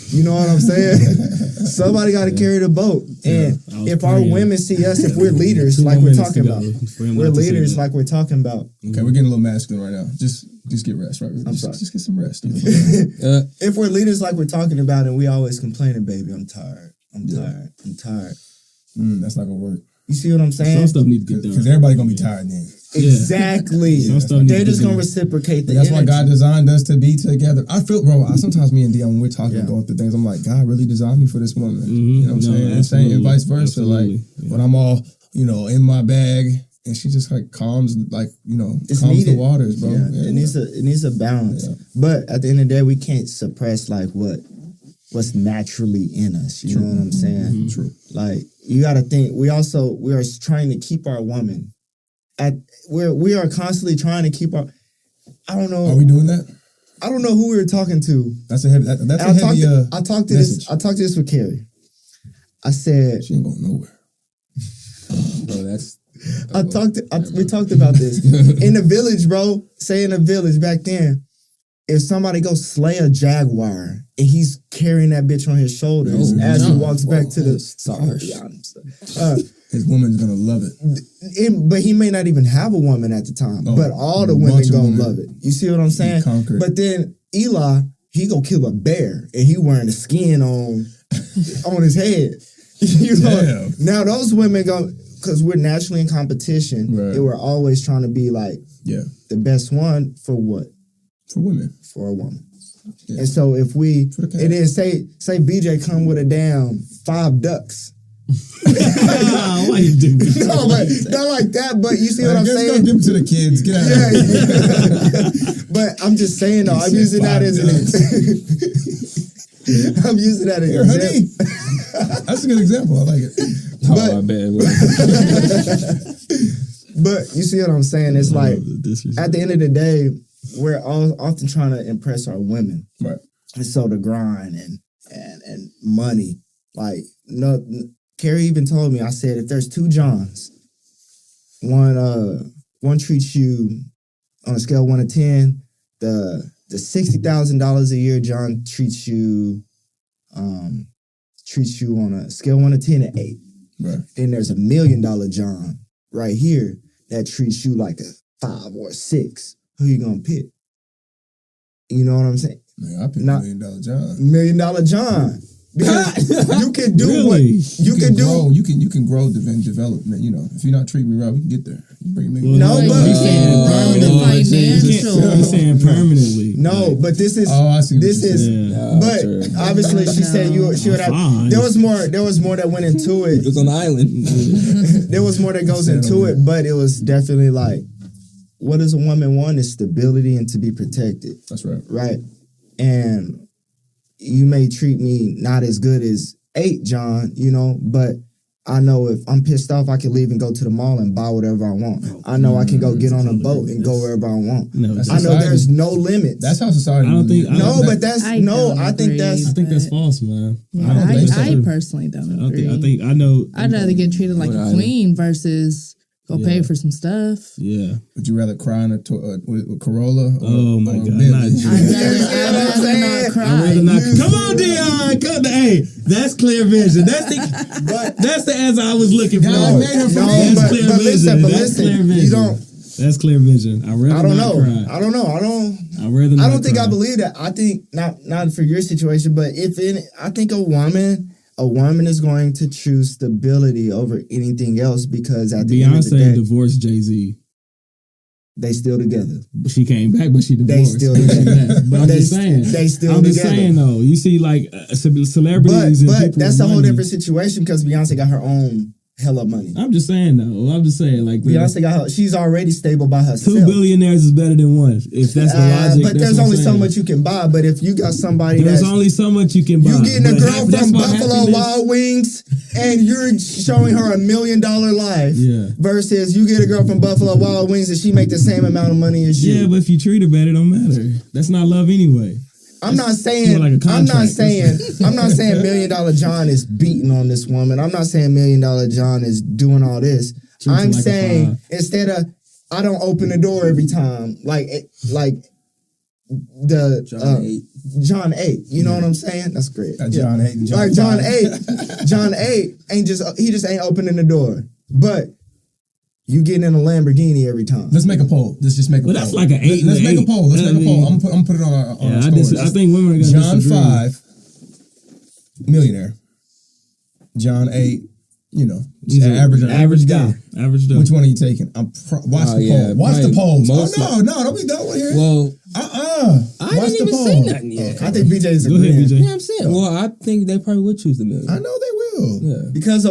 You know what I'm saying? Somebody got to carry the boat. And if our women see us, if we're leaders like we're talking about, we're leaders like we're talking about. Okay, we're getting a little masculine right now. Just get rest, right? I'm sorry. Just get some rest. If we're leaders like we're talking about and we always complaining, baby, I'm tired. I'm tired. That's not going to work. You see what I'm saying? Some stuff needs to get done. Because everybody going to be tired then. Exactly. They're just going to reciprocate the That's energy. why God designed us to be together. I feel, bro, sometimes me and Dionne, when we're talking, going through things, I'm like, God really designed me for this woman. You know what I'm saying? And vice versa. Absolutely. Like, when I'm all, in my bag, and she just like calms, like, it's calms needed. the waters, bro. Yeah. It needs a balance. Yeah. But at the end of the day, we can't suppress like what's naturally in us. You know what I'm saying? True. Like, you got to think, we are trying to keep our woman we are constantly trying to keep our, I don't know. Are we doing that? I don't know who we were talking to. That's a heavy, I talked to message. this with Carrie. I said, she ain't going nowhere. Bro, that's. We talked about this. In the village, bro, say in the village back then, if somebody goes slay a jaguar and he's carrying that bitch on his shoulders as he walks back to the... His woman's going to love it. But he may not even have a woman at the time. But all the women going to love it. You see what I'm saying? But then Eli, he go kill a bear and he wearing the skin on his head. You know? Now those women go... Because we're naturally in competition, and we're always trying to be like the best one for what? For women. For a woman. Yeah. And so if it is say BJ come with a damn 5 ducks. Why you do that? No, but not like that, but you see what I'm saying? Go give them to the kids. Get out of here. But I'm just saying though, I'm using that as an I'm using that as an example. That's a good example. I like it. But you see what I'm saying? It's like at the end of the day, we're all often trying to impress our women. Right. And so the grind and money, like Carrie even told me, I said, if there's two Johns, one treats you on a scale of 1 to 10, the $60,000 a year John treats you on a scale of 1 to 10 at 8. Right. Then there's $1 million John right here that treats you like a 5 or a 6. Who you gonna pick? You know what I'm saying? Man, I picked $1 million John. $1 million John. Because you can do Really? what you can do. Grow, you can grow and develop. You know, if you're not treating me right, we can get there. You bring me. No, Like, but you can't grow the financial. He's saying permanently. No, but this is Oh, I see. What this you're is. saying. Yeah, But sure. obviously, she said she would have. Fine. There was more that went into It it. was on the island. There was more that goes into it, but it was definitely like, what does a woman want? Is stability and to be protected, That's right. right? And you may treat me not as good as 8, John, you know, but I know if I'm pissed off, I can leave and go to the mall and buy whatever I want. I know I can go get on a boat and go wherever I want. No, That's I know society. there's no limits. That's how society. I don't think- I no, don't- but that's I no. don't I think agree. that's. I think that's false, man. Yeah, I don't think so. I personally don't agree. I think I know. I'd rather get treated like a queen versus go pay for some stuff. Yeah. Would you rather cry in a Corolla? Or, Oh my or a God, Bentley? not you. I'd rather not cry. I'd rather not. Come on, Dionne. Hey, that's clear vision. That's the answer I was looking for. God made her for No, me. That's clear vision. That's clear vision. You don't. That's clear vision. I'd rather I don't not know. cry. I don't know. I'd rather not I don't think cry. I believe that. I think not for your situation, but I think a woman is going to choose stability over anything else because at the end of the Beyonce day, divorced Jay-Z. they still together. She came back, but she They divorced. still together. But I'm They just saying. they still I'm just together. saying though. You see, like celebrities and But people that's with a whole money. different situation because Beyonce got her own hella money. I'm just saying though. I'm just saying like Beyonce got she's already stable by herself. 2 billionaires is better than one. If that's the logic. But that's there's what I'm only so saying. much you can buy. But if you got somebody There's that's only so much you can buy. you getting a But girl that's from what Buffalo happiness- Wild Wings and you're showing her $1 million life Yeah. versus you get a girl from Buffalo Wild Wings and she make the same amount of money as you. Yeah, but if you treat her better, it don't matter. That's not love anyway. I'm not saying more like a I'm not contract. saying $1 million John is beating on this woman. I'm not saying $1 million John is doing all this. Treats her I'm like a saying five. instead of I don't open the door every time like the John 8. You know what I'm saying? That's great. John 8 and John Like John 5. 8. John 8 ain't just ain't opening the door. But you getting in a Lamborghini every time. Let's make a poll. Let's just make a But poll. that's like an 8 Let's and make a 8. poll. Let's I make a poll. mean- I'm gonna put it on our Yeah, stories. I think women are gonna John disagree. 5, millionaire. John 8, you know, He's an average guy. Average Joe. Which one are you taking? Watch the yeah, poll. Watch the mine- polls. most Oh no, don't be done with here. Well, I I didn't even say nothing yet. I think BJ's Go ahead, agreeing. BJ. Yeah, I'm saying. Well, I think they probably would choose the million. I know they will. Yeah. Because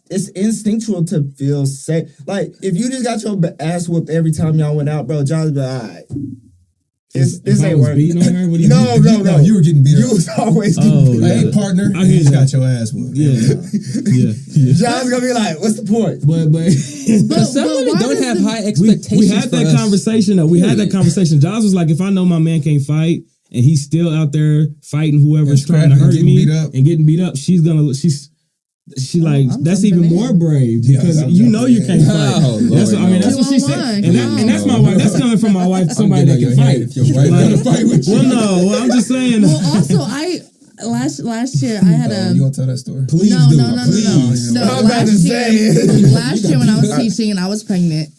it's instinctual to feel safe. Like if you just got your ass whooped every time y'all went out, bro, John's be like, all right. This If I ain't was working. beating on her, what do you No, mean? no. You were getting beat You up. was always Oh, getting beat Hey, up. partner, I you hear just that. got your ass whooped. Yeah. John's gonna be like, what's the point? But But some but women why don't does have the- high expectations. we had for that us. conversation though. We had that Period. conversation. Josh was like, if I know my man can't fight and he's still out there fighting whoever's And trying to scrapping and hurt getting me beat up. and getting beat up, she like I'm that's jumping even in. more brave Yeah, because I'm you know jumping you in. can't fight. Oh, That's Lord, what, I mean no. that's what she said, 2-on-1, and that's my wife. That's coming from my wife, somebody that getting can on your head fight. if your wife wanna fight with you. Well, no, I'm just saying. Well, also, last year I had You want to tell that story? Please no, do. no, no, no, no. Please. No, I'm about to say. last year when I was teaching and I was pregnant,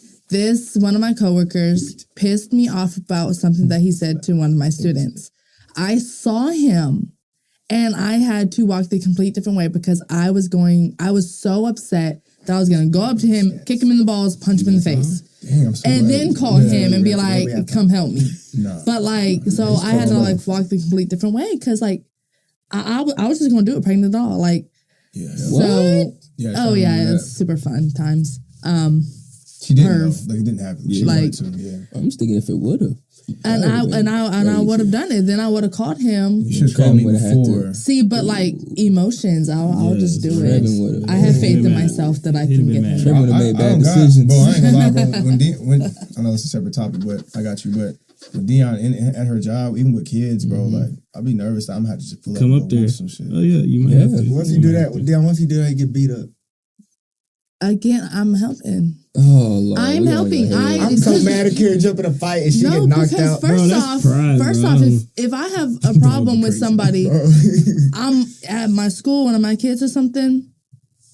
one of my coworkers pissed me off about something that he said to one of my students. I saw him and I had to walk the complete different way because I was so upset that I was going to go up to him, kick him in the balls, punch him in the face. Damn, I'm so And glad. then call him and be like, come help me. No. But like, so I had to like walk the complete different way because like, I was just going to do it pregnant doll. Like, Yeah. so, Yeah, oh yeah, that. it's super fun times. She didn't know. Perv. Like, it didn't happen. She Like- wanted to, yeah. I'm just thinking if it would have. And I would have done it. Then I would have called him. You should have called me Trevin would've had to. before. See, but like emotions, I'll just do Trevin it. would've. I have faith in He'd have been myself that I He'd can have get been him. Trevin would have made bad God, decisions. Bro, I ain't gonna lie, bro. When I know it's a separate topic, but I got you. But With Dionne at her job, even with kids, bro, like I'll be nervous. I'm gonna have to just pull Come up there. some shit. Oh yeah, you might have to. What if you do that? Dionne, what if you do that and get beat up? Again, I'm helping. Oh, Lord. I'm helping. I'm so mad at Kira jump in a fight and she get knocked because out. First off, if I have a problem with somebody, I'm at my school, one of my kids or something,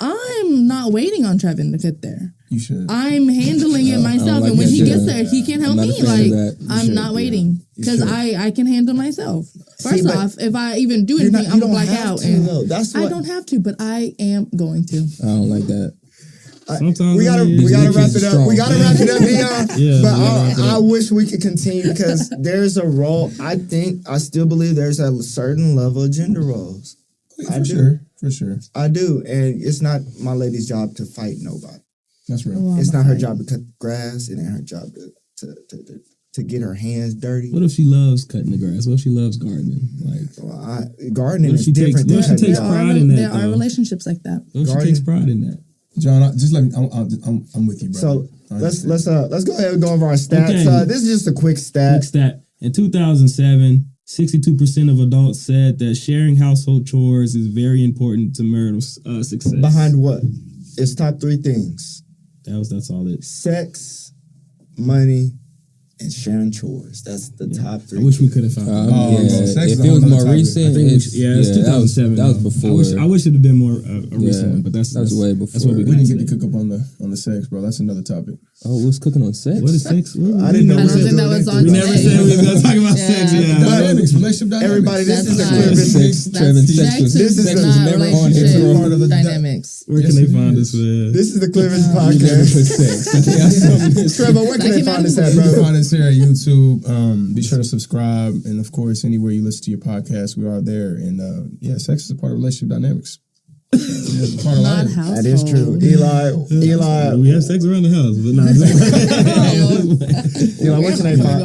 I'm not waiting on Trevin to get there. You should. I'm handling it myself, and when he gets there, he can help me. Like I'm not waiting because I can handle myself. First off, if I even do anything, I'm gonna black out, and I don't have to, but I am going to. I don't like that. Sometimes we gotta wrap it up. We gotta wrap it up, Dionne. Yeah, but I wish we could continue because there's a role. I still believe there's a certain level of gender roles. For sure. I do, and it's not my lady's job to fight nobody. That's real. It's not her job to cut grass. It ain't her job to get her hands dirty. What if she loves cutting the grass? What if she loves gardening? Gardening is different. What if she takes pride in that? There are relationships like that. What if she takes pride in that? John, just let me. I'm with you, bro. So let's go ahead and go over our stats. Okay. This is just a quick stat. In 2007, 62% of adults said that sharing household chores is very important to marital success. Behind what? It's top 3 things. That's all it. Sex, money, and sharing chores. That's the top 3. I wish we could have found If it was more recent, it's 2007. That was before. I wish it had been more a recent one, but that's way before. That's what we didn't get to cook up on the sex, bro. That's another topic. Oh, what's cooking on sex? What is sex? I didn't know. I don't think that was on. We never said we were going to talk about sex. Yeah. Dynamics, relationship dynamics. Everybody, this is the Sex is was not never on here. relationship Part of the dynamics. Where can they find us, man? This is the Clearance You never put Podcast. sex. Trevor, where can they find us at, You can bro? find us here at YouTube. Be sure to subscribe, and of course, anywhere you listen to your podcast, we are there. And sex is a part of relationship dynamics. It's a part of Not life. household. That is true. Eli, We have sex around the house, but not.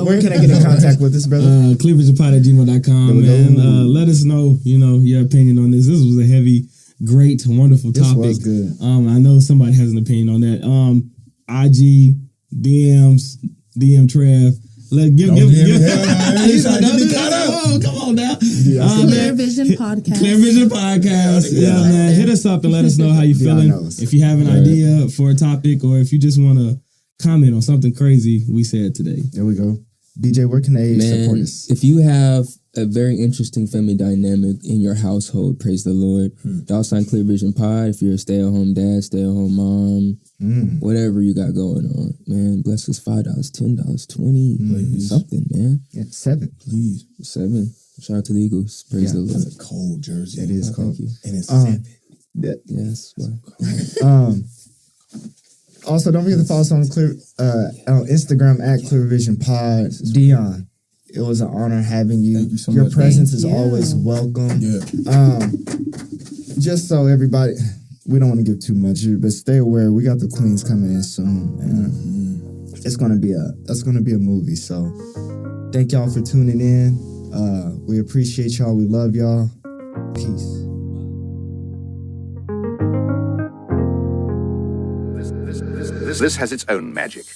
where can I get in contact with this, brother? cleavagepod@gmail.com, man. Let us know, your opinion on this. This was a heavy, great, wonderful topic. This was good. I know somebody has an opinion on that. IG, DMs, DM Trev. Give. Oh, come on now. Clear Vision Podcast. Clear Vision Podcast. Yeah, man. Hit us up and let us know how you feeling. If you have an idea for a topic, or if you just want to comment on something crazy we said today. There we go. BJ, where can they support us? If you have a very interesting family dynamic in your household, praise the Lord. $, Clear Vision Pod. If you're a stay-at-home dad, stay-at-home mom, whatever you got going on, man, bless us $5, $10, $20, something, man. Yeah, 7. Please. 7. Shout out to the Eagles. Praise the Lord. That's a cold jersey. It is cold. Thank you. And it's 7. Yes. Well. Also, don't forget to follow us on Instagram at Clear Vision Pod. Dionne, it was an honor having you. Thank you so Your much. presence is always welcome. Yeah. Just so everybody, we don't want to give too much, but stay aware. We got the Queens coming in soon, and that's gonna be a movie. So, thank y'all for tuning in. We appreciate y'all. We love y'all. Peace. This has its own magic.